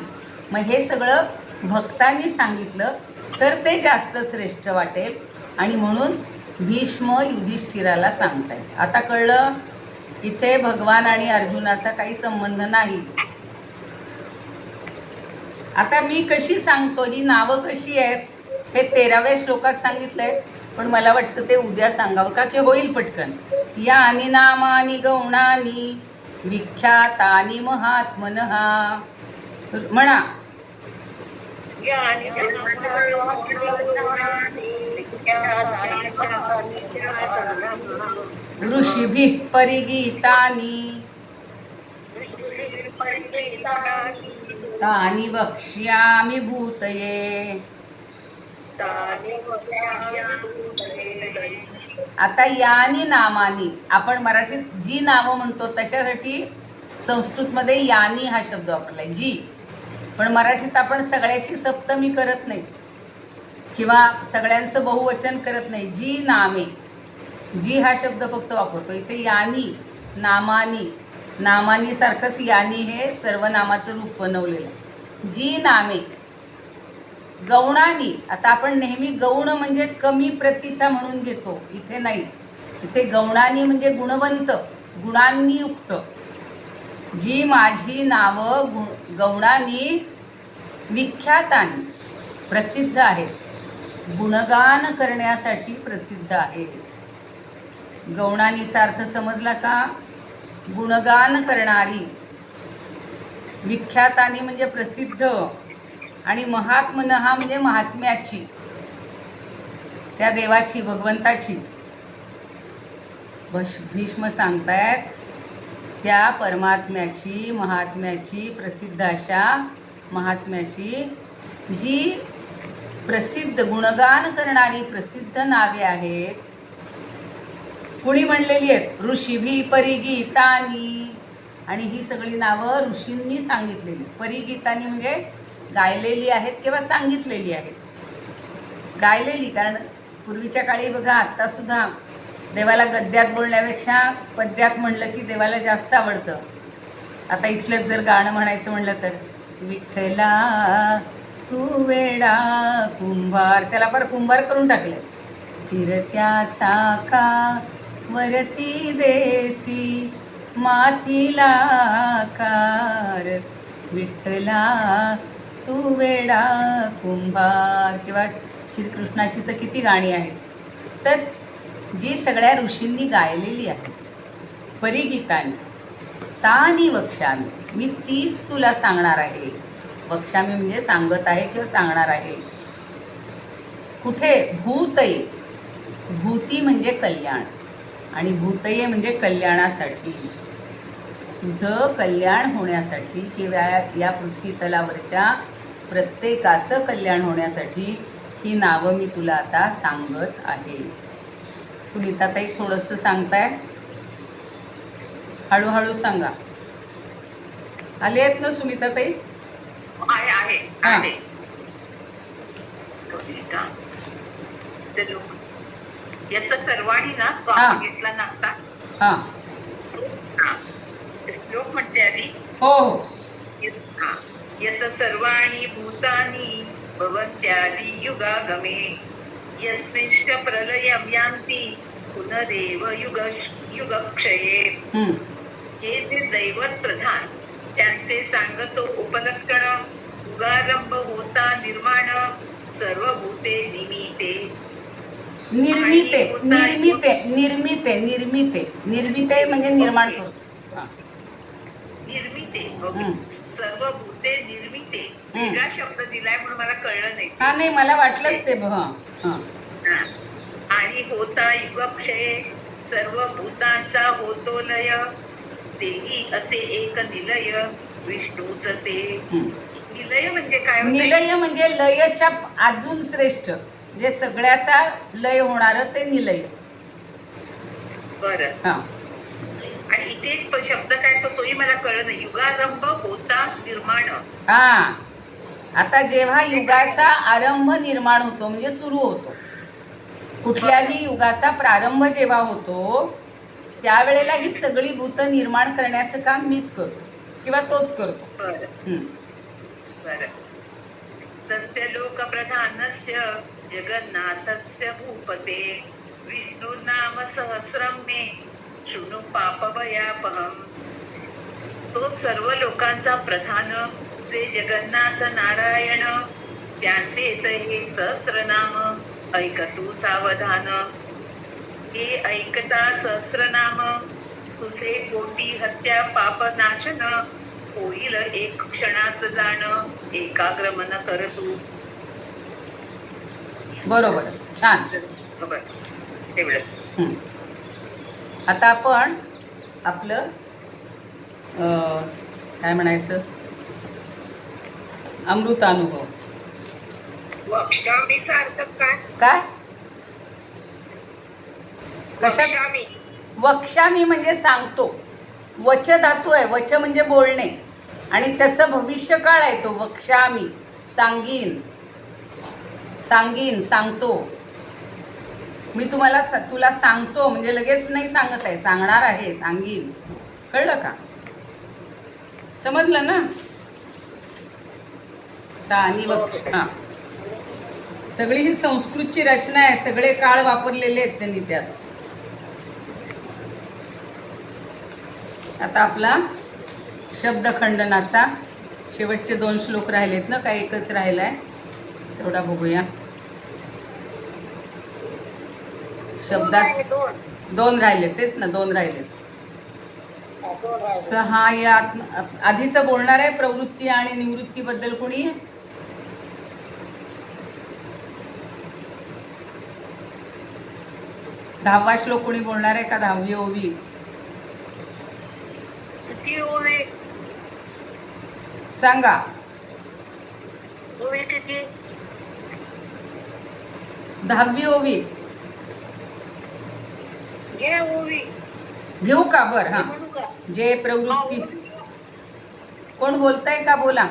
मग हे सगळं भक्तांनी सांगितलं तर ते जास्त श्रेष्ठ वाटेल आणि म्हणून भीष्म युधिष्ठिराला सांगतायत. आता कळलं इथे भगवान आणि अर्जुनाचा काही संबंध नाही. आता मी कशी सांगतो, ही नावं कशी आहेत हे 13व्या श्लोकात सांगितलंय, पण मला वाटतं ते उद्या सांगावं का की होईल पटकन. यानी नामानी गौणानी विख्यातानी महात्मनः. म्हणा. ऋषिभिः परिगीतानि तानि वक्ष्यामि भूतये. आता यानी नामानी आपण मराठीत जी नावं म्हणतो त्याच्यासाठी संस्कृतमध्ये यानी हा शब्द वापरलाय, जी. पण मराठीत आपण सगळ्याची सप्तमी करत नाही किंवा सगळ्यांचं बहुवचन करत नाही. जी नामे, जी हा शब्द फक्त वापरतो. इथे यानी, नामानी, नामानी सारखंच यानी हे सर्वनामाचं रूप बनवलेलं आहे. जी नामे गौणानी. आता आपण नेहमी गौण म्हणजे कमी प्रतीचा म्हणून घेतो, इथे नाही. इथे गौणानी म्हणजे गुणवंत, गुणांनी युक्त. जी माझी नावं गौणानी विख्यातानी प्रसिद्ध आहेत, गुणगान करण्यासाठी प्रसिद्ध आहेत. गौणानीचा अर्थ समजला का? गुणगान करणारी. विख्यातानी म्हणजे प्रसिद्ध आणि महात्मनः म्हणजे महात्म्याची, त्या देवाची, भगवंताची. भीष्म सांगतायत त्या परमात्म्याची, महात्म्याची, प्रसिद्ध अशा महात्म्याची जी प्रसिद्ध गुणगान करणारी प्रसिद्ध नावे आहेत. कुणी म्हणलेली आहेत? ऋषिभी परिगीतानी. आणि ही सगळी नावं ऋषींनी सांगितलेली. परिगीतानी म्हणजे गायलेली आहेत किंवा सांगितलेली आहेत. गायलेली कारण पूर्वीच्या काळी बघा, आत्तासुद्धा देवाला गद्यात बोलण्यापेक्षा पद्यात म्हणलं की देवाला जास्त आवडतं. आता इथलंच जर गाणं म्हणायचं म्हणलं तर विठ्ठला तू वेडा कुंभार, त्याला फार कुंभार करून टाकले. फिरत्या चाका वरती देसी मातीला कार, विठ्ठला तू वेडा कुंभार. किंवा श्रीकृष्णाची तर किती गाणी आहेत. तर जी सगळ्या ऋषींनी गायलेली आहेत. परिगीतानी तानी वक्ष्यामी, मी तीच तुला सांगणार आहे. वक्ष्यामी म्हणजे सांगत आहे किंवा सांगणार आहे. कुठे? भूतये. भूती म्हणजे कल्याण आणि भूतये म्हणजे कल्याणासाठी, तुझं कल्याण होण्यासाठी किंवा या पृथ्वी तलावरच्या प्रत्येकाचं कल्याण होण्यासाठी ही नावं मी तुला आता सांगत आहे. सुनीताताई थोडंसं सांगताय, हळूहळू सांगा. आले आहेत ना सुनीताताई?
आहे. याचा सर्वांनी ना तो आपण घेतला ना आता. श्लोक म्हणते आधी.
हो.
यत सर्वाणि भूतानि भवन्त्यादि युगागमे यस्मिंश्च प्रलयं यान्ति पुनरेव युगक्षये. हे जे दैवत प्रधान त्यांचे सांगतो उपलक्षण, युगारंभ होता निर्माण, सर्व भूते निमिते.
निर्मिते म्हणजे निर्माण करू.
निर्मिते, सर्व भूते निर्मिते. वेगळा शब्द दिलाय म्हणून मला कळलं नाही.
नाही मला वाटलंच ते.
आणि होता युगक्षय, सर्व भूतांचा होतो लय, तेही असे एक निलय विष्णूच ते. निलय म्हणजे काय?
निलय म्हणजे लयच्या अजून श्रेष्ठ, म्हणजे सगळ्याचा लय होणारं ते निलय.
बरं. आणि इथे एक शब्द काय तो तोही मला कळलं नाही. युगारंभ होता निर्माण.
आता जेव्हा युगाचा आरंभ निर्माण होतो म्हणजे सुरू होतो, कुठल्याही युगाचा प्रारंभ जेव्हा होतो त्यावेळेला ही सगळी भूत निर्माण करण्याचं काम मीच करतो किंवा तोच करतो.
बरं बरं. तस्य लोकप्रधानस्य जगन्नाथस्य भूपते विष्णु नाम सहस्रम मे शृणु पापभयापहम. तो सर्व लोकांचा प्रधान ते जगन्नाथ नारायण, त्यांचेच हे सहस्रनाम ऐकतू सावधान. हे ऐकता सहस्रनाम तुझे कोटी हत्या पाप नाशन होईल एक क्षणात जाण एकाग्र मन कर तू.
बरोबर, छान.
तेवढंच.
आता आपण आपलं काय म्हणायचं अमृतानुभव.
वक्षामीचा अर्थ काय?
काय कशात?
वक्षामी
वक्षामी म्हणजे सांगतो. वच धातू आहे. वच म्हणजे बोलणे आणि त्याचं भविष्यकाळ आहे तो. वक्षामी सांगीन, सांगीन, सांगतो. मी तुला सांगतो म्हणजे लगेच नाही सांगत आहे, सांगणार आहे, सांगीन. कळलं का? समजलं ना? आणि हां, सगळी ही संस्कृतची रचना आहे. सगळे काळ वापरलेले आहेत त्यांनी त्यात. आता आपला शब्दखंडनाचा शेवटचे 2 श्लोक राहिलेत ना, काय एकच राहिला आहे तेवढा बघूया. शब्दाच 2 राहिले, तेच ना 2 राहिलेत. सहाय्यात आधीचं बोलणार आहे प्रवृत्ती आणि निवृत्तीबद्दल कोणी? 10वा श्लोक कोणी बोलणार आहे का? 10वी ओवी सांगा.
ओवी किती?
10वी ओवी
घे. ओवी
घेऊ का? बर, हां.
म्हणू का?
जे प्रवृत्ती कोण बोलताय का? बोला.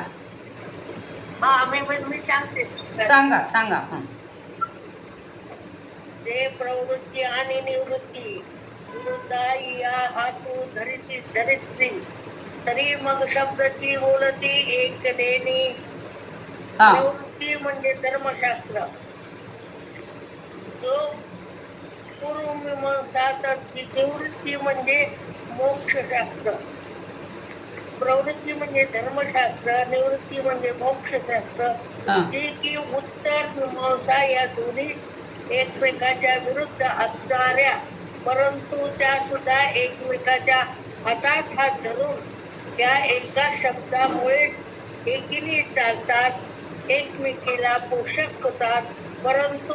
मी सांगते.
सांगा सांगा. हां.
जे प्रवृत्ती आणि निवृत्ती विरुद्ध या हातू धरित्री तरी मग शब्दची बोलती एक देणी.
हां,
प्रवृत्ती म्हणजे धर्मशास्त्र, जो पूर्वमीमांसा, तर निवृत्ती म्हणजे मोक्षशास्त्र. प्रवृत्ती म्हणजे धर्मशास्त्र, निवृत्ती म्हणजे मोक्षशास्त्र.
हां.
जी की उत्तर मीमांसा या दोन्ही एकमेकाच्या विरुद्ध असणाऱ्या, परंतु त्या सुद्धा एकमेकाच्या हातात हात धरून त्या एका शब्दामुळे एकीने चालतात, एकमेकीला पोषक होतात. परंतु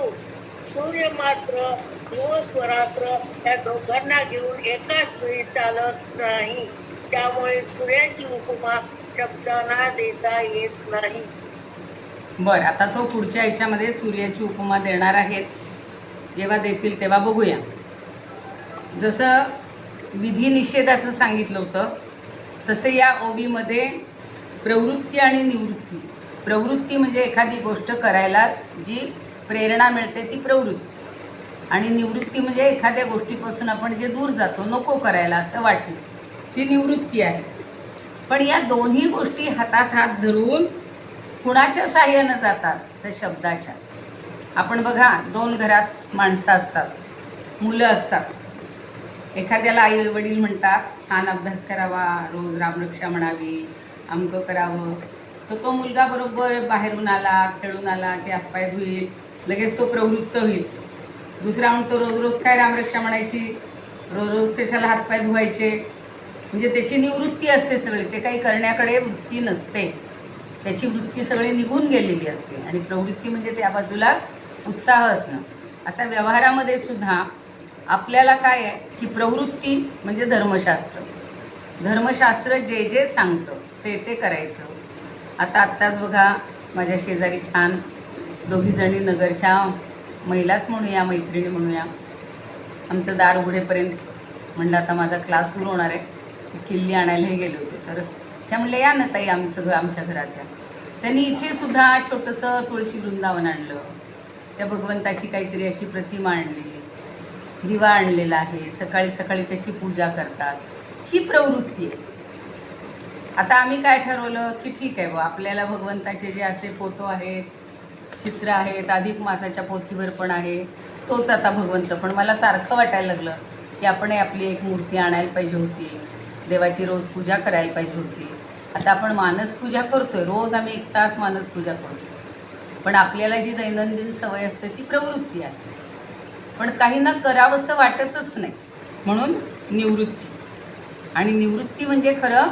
सूर्य मात्र दिवस व रात्र त्या दोघांना घेऊन एकाच वेळी चालत नाही. त्यामुळे सूर्याची उपमा शब्दांना देता येत नाही.
बरं, आता तो पुढच्या ह्याच्यामध्ये सूर्याची उपमा देणार आहेत. जेव्हा देतील तेव्हा बघूया. जसं विधी निषेधाचं सांगितलं होतं तसं या ओवीमध्ये प्रवृत्ती आणि निवृत्ती. प्रवृत्ती म्हणजे एखादी गोष्ट करायला जी प्रेरणा मिळते ती प्रवृत्ती, आणि निवृत्ती म्हणजे एखाद्या गोष्टीपासून आपण जे दूर जातो, नको करायला असं वाटतं, ती निवृत्ती आहे. पण या दोन्ही गोष्टी हातात हात धरून कुणाच्या साह्यानं जातात? तर शब्दाच्या. आपण बघा, 2 घरात माणसं असतात, मुलं असतात. एखाद्याला आई वडील म्हणतात छान अभ्यास करावा, रोज रामरक्षा म्हणावी, अमकं करावं. तर तो मुलगा बरोबर बाहेरून आला, खेळून आला की हातपाय धुईल, लगेच तो प्रवृत्त होईल. दुसरा म्हणतो रोज रोज काय रामरक्षा म्हणायची, रोज रोज कशाला हातपाय धुवायचे. म्हणजे त्याची निवृत्ती असते सगळी, ते काही करण्याकडे वृत्ती नसते, त्याची वृत्ती सगळी निघून गेलेली असते. आणि प्रवृत्ती म्हणजे त्या बाजूला उत्साह असणं. आता व्यवहारामध्ये सुद्धा आपल्याला काय आहे की प्रवृत्ती म्हणजे धर्मशास्त्र. धर्मशास्त्र जे जे सांगतं ते ते करायचं. आत्ताच बघा, माझ्या शेजारी छान 2 जणी नगरच्या महिलाच म्हणूया, मैत्रिणी म्हणूया, आमचं दार उघडेपर्यंत म्हणलं आता माझा क्लास सुरू होणार आहे, किल्ली आणायलाही गेले होते. तर त्या म्हणल्या या ना ताई आमच्या घरात या. त्यांनी इथे सुद्धा छोटंसं तुळशी वृंदावन आणलं, त्या भगवंताची काहीतरी अशी प्रतिमा आणली, दिवा आणलेला आहे, सकाळी सकाळी त्याची पूजा करतात, ही प्रवृत्ती आहे. आता आम्ही काय ठरवलं की ठीक आहे बा, आपल्याला भगवंताचे जे असे फोटो आहेत, चित्र आहेत, अधिक मासाच्या पोथीवर पण आहे, तोच आता भगवंत. पण मला सारखं वाटायला लागलं की आपण आपली एक मूर्ती आणायला पाहिजे होती, देवाची रोज पूजा करायला पाहिजे होती. आता आपण मानसपूजा करतोय, रोज आम्ही 1 तास मानसपूजा करतो, पण आपल्याला जी दैनंदिन सवय असते ती प्रवृत्ती आहे. पण काहींना करावंसं वाटतच नाही, म्हणून निवृत्ती. आणि निवृत्ती म्हणजे खरं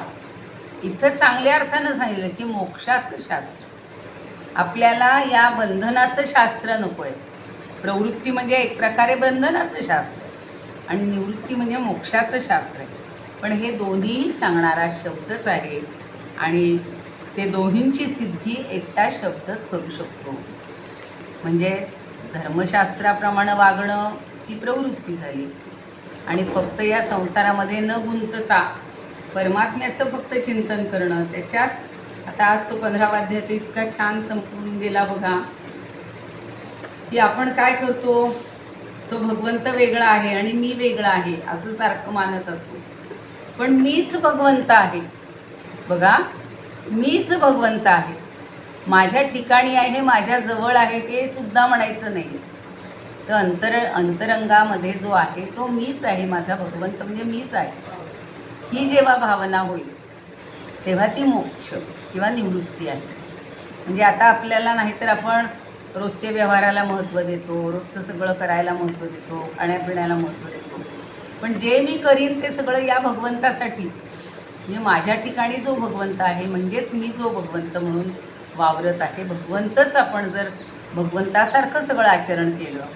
इथं चांगल्या अर्थानं सांगितलं की मोक्षाचं शास्त्र. आपल्याला या बंधनाचं शास्त्र नको आहे. प्रवृत्ती म्हणजे एक प्रकारे बंधनाचं शास्त्र आहे आणि निवृत्ती म्हणजे मोक्षाचं शास्त्र आहे. पण हे दोन्हीही सांगणारा शब्दच आहे आणि ते दोन्हींची सिद्धी एकटा शब्दच करू शकतो. म्हणजे धर्मशास्त्राप्रमाणे वागणं ती प्रवृत्ती झाली आणि फक्त या संसारामध्ये न गुंतता परमात्म्याचं फक्त चिंतन करणं, त्याच्याच. आता आज तो 15वा अध्याय तर इतका छान संपून गेला बघा की आपण काय करतो, तो भगवंत वेगळा आहे आणि मी वेगळा आहे असं सारखं मानत असतो. पण मीच भगवंत आहे बघा, मीच भगवंत आहे, माझ्या ठिकाणी आहे, माझ्या जवळ आहे हे सुद्धा म्हणायचं नाही. तर अंतरंगामध्ये जो आहे तो मीच आहे, माझा भगवंत म्हणजे मीच आहे, ही जेव्हा भावना होईल तेव्हा ती मोक्ष किंवा निवृत्ती आहे. म्हणजे आता आपल्याला नाहीतर आपण रोजच्या व्यवहाराला महत्त्व देतो, रोजचं सगळं करायला महत्त्व देतो, खाण्यापिण्याला महत्त्व देतो, पण जे मी करीन ते सगळं या भगवंतासाठी, म्हणजे माझ्या ठिकाणी जो भगवंत आहे म्हणजेच मी जो भगवंत म्हणून वावरत आहे. भगवंतच आपण जर भगवंतासारखं सगळं आचरण केलं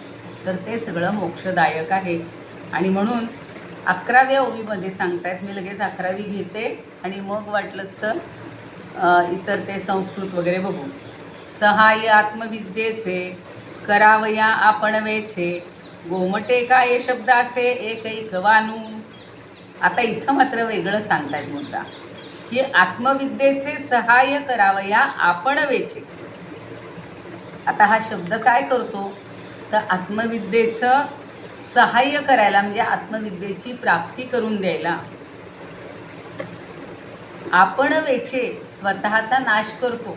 तर ते सगळं मोक्षदायक आहे. आणि म्हणून 11व्या ओवीमध्ये सांगतायत, मी लगेच 11वी घेते आणि मग वाटलंच तर इतर ते संस्कृत वगैरे बघू. सहाय्य आत्मविद्येचे करावया आपणवेचे, गोमटे काय शब्दाचे एक वानू. आता इथं मात्र वेगळं सांगतायत मुद्दा की आत्मविद्येचे सहाय्य करावया आपणवेचे. आता हा शब्द काय करतो तर आत्मविद्येचं सहाय्य करायला म्हणजे आत्मविद्येची प्राप्ती करून द्यायला. आपण वेचे स्वतःचा नाश करतो.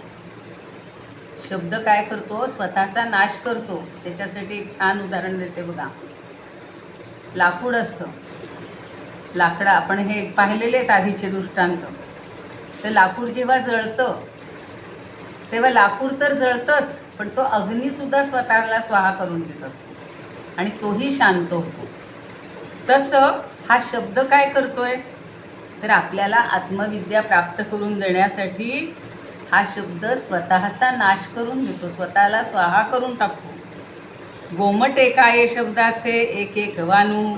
शब्द काय करतो, स्वतःचा नाश करतो. त्याच्यासाठी एक छान उदाहरण देते बघा. लाकूड असतं, लाकडं आपण हे पाहिलेले आहेत आधीचे दृष्टांत. तर लाकूड जेव्हा जळतं तेव्हा लाकूड तर जळतंच, पण तो अग्नीसुद्धा स्वतःला स्वाहा करून घेत असतो आणि तोही शांत होतो. तसं हा शब्द काय करतोय तर आपल्याला आत्मविद्या प्राप्त करून देण्यासाठी हा शब्द स्वतःचा नाश करून घेतो, स्वतःला स्वाहा करून टाकतो. गोमटे काय शब्दाचे एक वानू.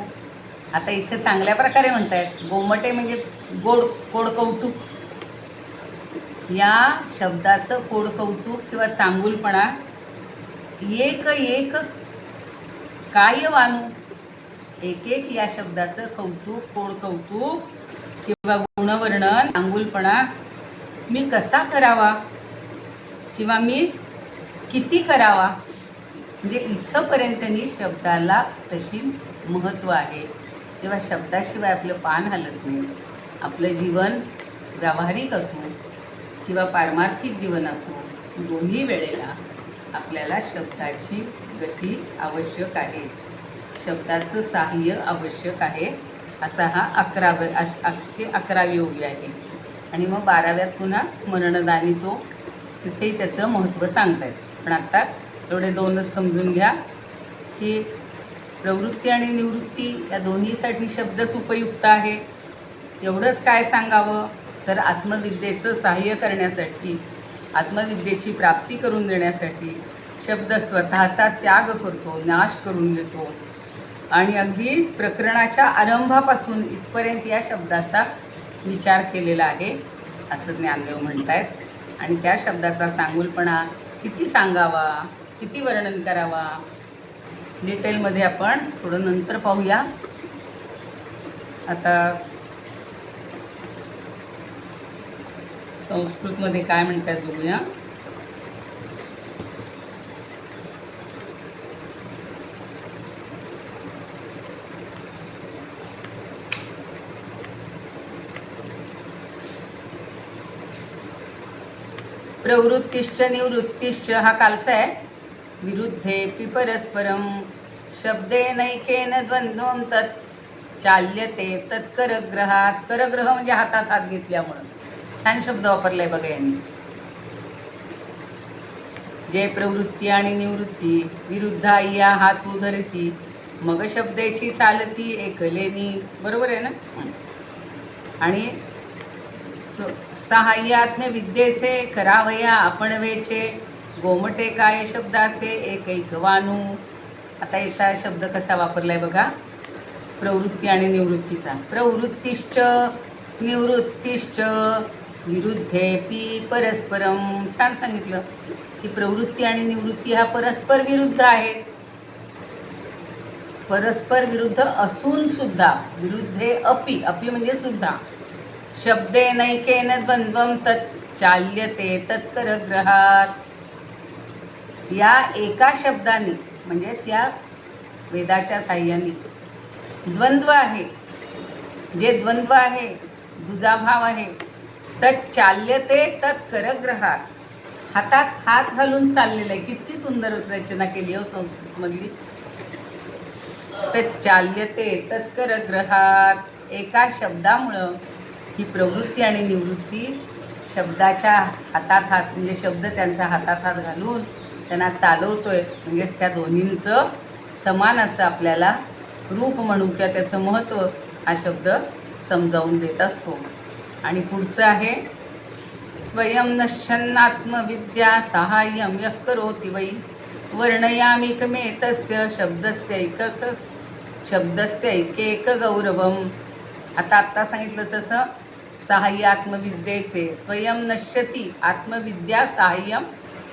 आता इथे चांगल्या प्रकारे म्हणतायत, गोमटे म्हणजे कोड कौतुक. या शब्दाचं कोड कौतुक किंवा चांगुलपणा. एक काय वानू, एक या शब्दाचं कौतुक, कोड कौतुक किंवा गुणवर्णन, चांगुलपणा मी कसा करावा किंवा मी किती करावा. म्हणजे इथंपर्यंतनी शब्दाला तशी महत्त्व आहे. तेव्हा शब्दाशिवाय आपलं पान हलत नाही. आपलं जीवन व्यावहारिक असो किंवा पारमार्थिक जीवन असो, दोन्ही वेळेला आपल्याला शब्दाची गती आवश्यक आहे, शब्दाचं साह्य आवश्यक आहे. असा हा 11वी ओवी आहे. आणि मग 12व्यात पुन्हा स्मरणदानी तो, तिथेही त्याचं महत्त्व सांगतायत. पण आत्ता एवढे दोनच समजून घ्या की प्रवृत्ती आणि निवृत्ती या दोन्हीसाठी शब्दच उपयुक्त आहे. एवढंच काय सांगावं तर आत्मविद्येचं साह्य करण्यासाठी, आत्मविद्येची प्राप्ती करून देण्यासाठी शब्द स्वतःचा त्याग करतो, नाश करून घेतो. आणि अगदी प्रकरणाच्या आरंभापासून इथपर्यंत या शब्दाचा विचार केलेला आहे असं ज्ञानदेव म्हणत आहेत. आणि त्या शब्दाचा सांगुलपणा किती सांगावा, किती वर्णन करावा, डिटेलमध्ये आपण थोडं नंतर पाहूया. आता संस्कृतमध्ये काय म्हणतात बघूया. प्रवृत्तिश्च निवृत्तिश्च हा कालचा आहे. विरुद्धेपि परस्परम शब्देनैकेन द्वंद्वं तत् चाल्यते तत्करग्रहात. करग्रह म्हणजे हातात हात घेतल्यामुळं. छान शब्द वापरलाय बघा यांनी. जे प्रवृत्ती आणि निवृत्ती विरुद्धा या हातू धरती मग शब्देची चालती एकलेनी. बरोबर आहे ना. आणि सहाय्यात्म विद्येचे करावया आपणवेचे गोमटे काय शब्दाचे एक वानू. आता याचा शब्द कसा वापरलाय बघा. प्रवृत्ती आणि निवृत्तीचा. प्रवृत्तिश्च निवृत्तिश्च विरुद्धेपि परस्परम. छान सांगितलं की प्रवृत्ती आणि निवृत्ती हा परस्पर विरुद्ध आहेत. परस्पर विरुद्ध असून सुद्धा. विरुद्धे अपि. अपि म्हणजे सुद्धा. शब्देनैकेन द्वंद्वं तत् चाल्यते तत्करग्रहात. या एका शब्दाने म्हणजेच या वेदाच्या साह्याने द्वंद्व आहे. जे द्वंद्व आहे दुजाभाव आहे. तत् चाल्यते तत्करग्रहात. हातात हात घालून चाललेलं आहे. किती सुंदर रचना केली हो संस्कृतमधली. तत् चाल्यते तत्करग्रहात. एका शब्दामुळं ही प्रवृत्ती आणि निवृत्ती शब्दाच्या हातात हात म्हणजे शब्द त्यांचा हातात हात घालून त्यांना चालवतोय. म्हणजेच त्या दोन्हींचं समान असं आपल्याला रूप म्हणू किंवा त्याचं महत्त्व हा शब्द समजावून देत असतो. आणि पुढचं आहे स्वयं नश्यन्नात्मविद्या साहाय्यं यः करोति वै वर्णयामिकमेतस्य शब्दस्य एकैक गौरवम्. आता सांगितलं तसं साहाय्य आत्मविद्येचे. स्वयं नश्यती आत्मविद्या साहाय्यं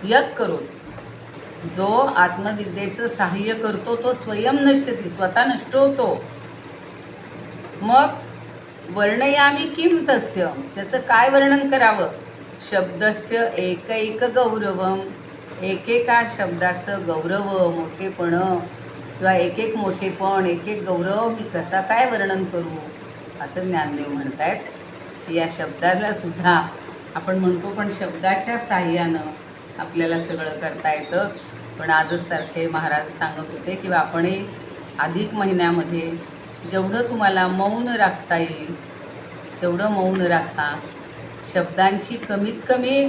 यः करोति. जो आत्मविद्येचं सहाय्य करतो तो स्वयं नश्यती स्वतः नष्ट होतो. मग वर्णयामी किम तस्य. त्याचं काय वर्णन करावं. शब्दस्य एकैक गौरवम. एकेका शब्दाचं गौरव मोठेपण किंवा एक मोठेपण एक गौरव मी कसा काय वर्णन करू असं ज्ञानदेव म्हणतायत. या शब्दाला सुद्धा आपण म्हणतो पण शब्दाच्या साह्यानं आपल्याला सगळं करता येतं. पण आजच सारखे महाराज सांगत होते की आपणही अधिक महिन्यामध्ये जेवढं तुम्हाला मौन राखता येईल तेवढं मौन राखा. शब्दांची कमीत कमी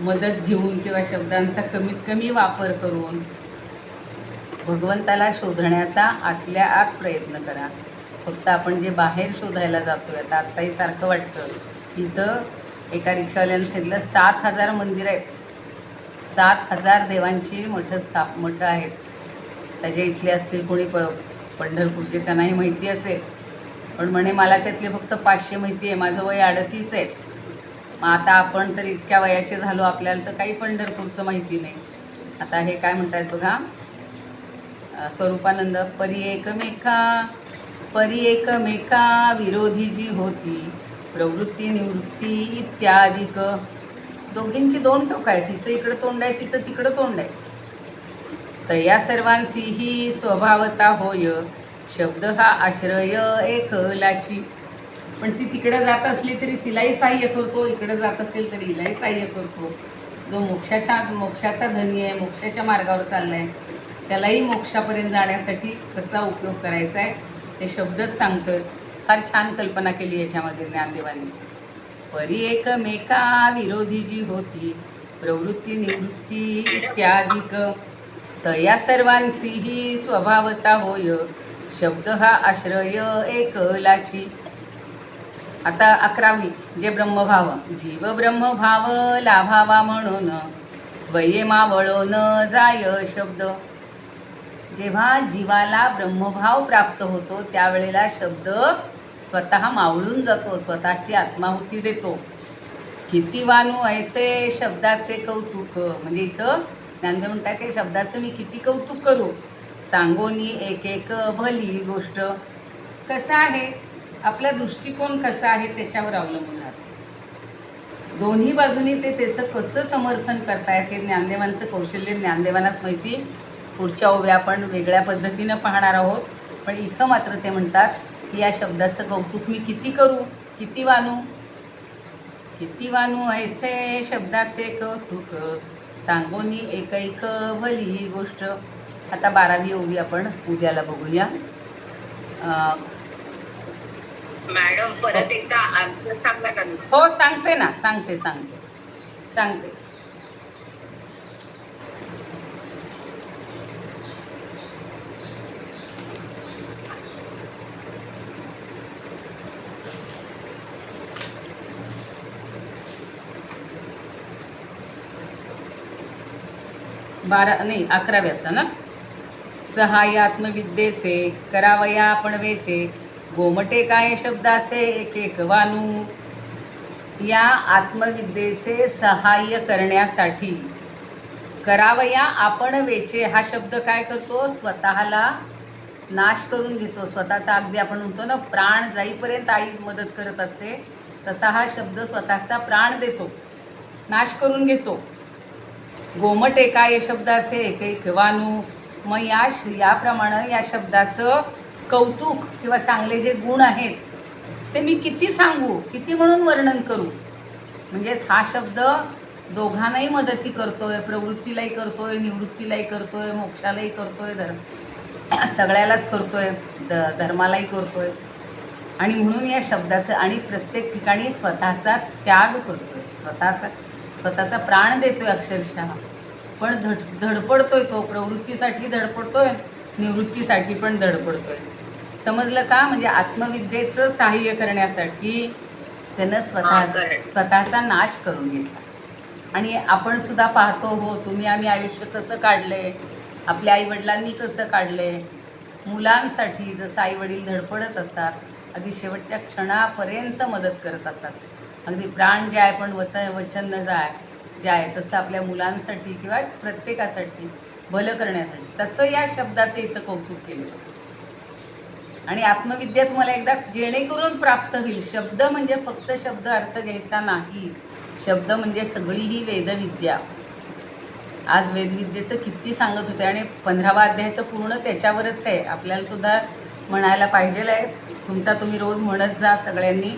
मदत घेऊन किंवा शब्दांचा कमीत कमी वापर करून भगवंताला शोधण्याचा आतल्या आत प्रयत्न करा. फक्त आपण जे बाहेर शोधायला जातो आहे. आत्ताही सारखं वाटतं इथं एका रिक्षावाल्यानं सांगितलं 7,000 मंदिरं आहेत. 7,000 देवांची मठं आहेत. त्याचे इथले असतील कोणी पंढरपूरचे त्यांनाही माहिती असेल. पण म्हणे मला त्यातले फक्त 500 माहिती आहे. माझं वय 38 आहे. मग आता आपण तर इतक्या वयाचे झालो आपल्याला तर काही पंढरपूरचं माहिती नाही. आता हे काय म्हणतात बघा. स्वरूपानंद परी एकमेका विरोधी जी होती प्रवृत्ती निवृत्ती इत्यादिक. दोघींची 2 टोकं आहेत. तिचं इकडं तोंड आहे तिचं तिकडं तोंड आहे. तर या सर्वांची ही स्वभावता होय शब्द हा आश्रय एकलाची. पण ती तिकडे जात असली तरी तिलाही सहाय्य करतो. इकडे जात असेल तरी हिलाही सहाय्य करतो. जो मोक्षाचा धनी आहे मोक्षाच्या मार्गावर चालला आहे त्यालाही मोक्षापर्यंत जाण्यासाठी कसा उपयोग करायचा आहे हे शब्दच सांगतोय. फार छान कल्पना केली याच्यामध्ये ज्ञानदेवांनी. परी एकमेका विरोधी जी होती प्रवृत्ती निवृत्ती इत्यादिक. तया सर्वांची ही स्वभावता होय शब्द हा आश्रय एकलाची. आता 11वी जे ब्रह्मभाव. जीव ब्रह्मभाव लाभावा म्हणून स्वयमावळो न जाय शब्द. जेव्हा जीवाला ब्रह्मभाव प्राप्त होतो त्यावेळेला शब्द स्वतः मावळून जातो. स्वतःची आत्माहुती देतो. किती वानू ऐसे शब्दाचे कौतुक. म्हणजे इथं ज्ञानदेव म्हणतात ते शब्दाचं मी किती कौतुक करू. सांगोनी एक भली गोष्ट. कसं आहे आपला दृष्टिकोन कसा आहे त्याच्यावर अवलंबून राहतं. दोन्ही बाजूनी ते त्याचं कसं समर्थन करतायत हे ज्ञानदेवांचं कौशल्य ज्ञानदेवांनाच माहिती. पुढच्या ओव्या आपण वेगळ्या पद्धतीनं पाहणार आहोत. पण इथं मात्र ते म्हणतात की या शब्दाचं कौतुक मी किती करू किती वानू. किती वानू ऐसे शब्दाचे कौतुक, सांगोनी एकैक भली गोष्ट. आता 12वी ओवी आपण उद्याला बघूया.
मॅडम परत एकदा अर्थ सांगा का नुसतं?
हो सांगते ना, सांगते. 11व्याचा ना. सहाय्य आत्मविद्येचे करावया आपण वेचे, गोमटे काय शब्दाचे एक एक वानू. या आत्मविद्येचे सहाय्य करण्यासाठी करावया आपण वेचे हा शब्द काय करतो, स्वतःला नाश करून घेतो. स्वतःचा अगदी आपण म्हणतो ना, प्राण जाईपर्यंत आई मदत करत असते, तसा हा शब्द स्वतःचा प्राण देतो, नाश करून घेतो. गोमट एका या शब्दाचे एक एक वानू. मग याप्रमाणे या शब्दाचं कौतुक किंवा चांगले जे गुण आहेत ते मी किती सांगू, किती म्हणून वर्णन करू. म्हणजे हा शब्द दोघांनाही मदती करतोय, प्रवृत्तीलाही करतोय, निवृत्तीलाही करतोय, मोक्षालाही करतोय, सगळ्यालाच करतोय, धर्मालाही करतोय. आणि म्हणून या शब्दाचं आणि प्रत्येक ठिकाणी स्वतःचा त्याग करतोय, स्वतःचा प्राण देतोय अक्षरशः. पण धडपडतोय तो, प्रवृत्तीसाठी धडपडतोय, निवृत्तीसाठी पण धडपडतोय. समजलं का? म्हणजे आत्मविद्येचं सहाय्य करण्यासाठी त्यानं स्वतःचा नाश करून घेतला. आणि आपण सुद्धा पाहतो, हो आम्ही आयुष्य कसं काढलंय, आपल्या आईवडिलांनी कसं काढलंय. मुलांसाठी जसं आईवडील धडपडत असतात, अगदी शेवटच्या क्षणापर्यंत मदत करत असतात. अगदी प्राण जाय पण वचन न जाय, तसं आपल्या मुलांसाठी किंवा प्रत्येकासाठी भलं करण्यासाठी, तसं या शब्दाचं इथं कौतुक केलेलं. आणि आत्मविद्या तुम्हाला एकदा जेणेकरून प्राप्त होईल. शब्द म्हणजे फक्त शब्द अर्थ घ्यायचा नाही, शब्द म्हणजे सगळी ही वेदविद्या. आज वेदविद्येचं किती सांगत होते आणि 15वा अध्याय तर पूर्ण त्याच्यावरच आहे. आपल्याला सुद्धा म्हणायला पाहिजे आहे, तुम्ही रोज म्हणत जा सगळ्यांनी.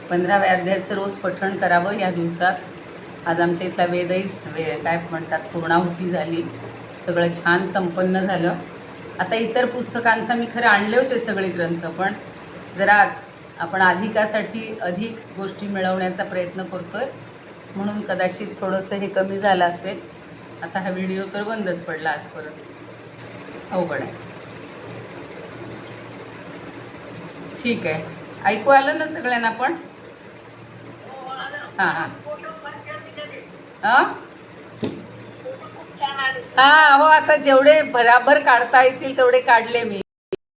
15व्या अध्यायाचं रोज पठण करावं या दिवसात. आज आमच्या इथला वेदही काय म्हणतात पूर्णाहुती झाली, सगळं छान संपन्न झालं. आता इतर पुस्तकांचा मी खरं आणले होते सगळे ग्रंथ, पण जरा आपण अधिक गोष्टी मिळवण्याचा प्रयत्न करतो आहे, म्हणून कदाचित थोडंसं हे कमी झालं असेल. आता हा व्हिडिओ तर बंदच पडला आज परत, अवघड आहे. ठीक आहे, ऐकू आलं ना सगळ्यांना? पण हां हो, आता जेवढे बराबर काढता येतील तेवढे काढले मी.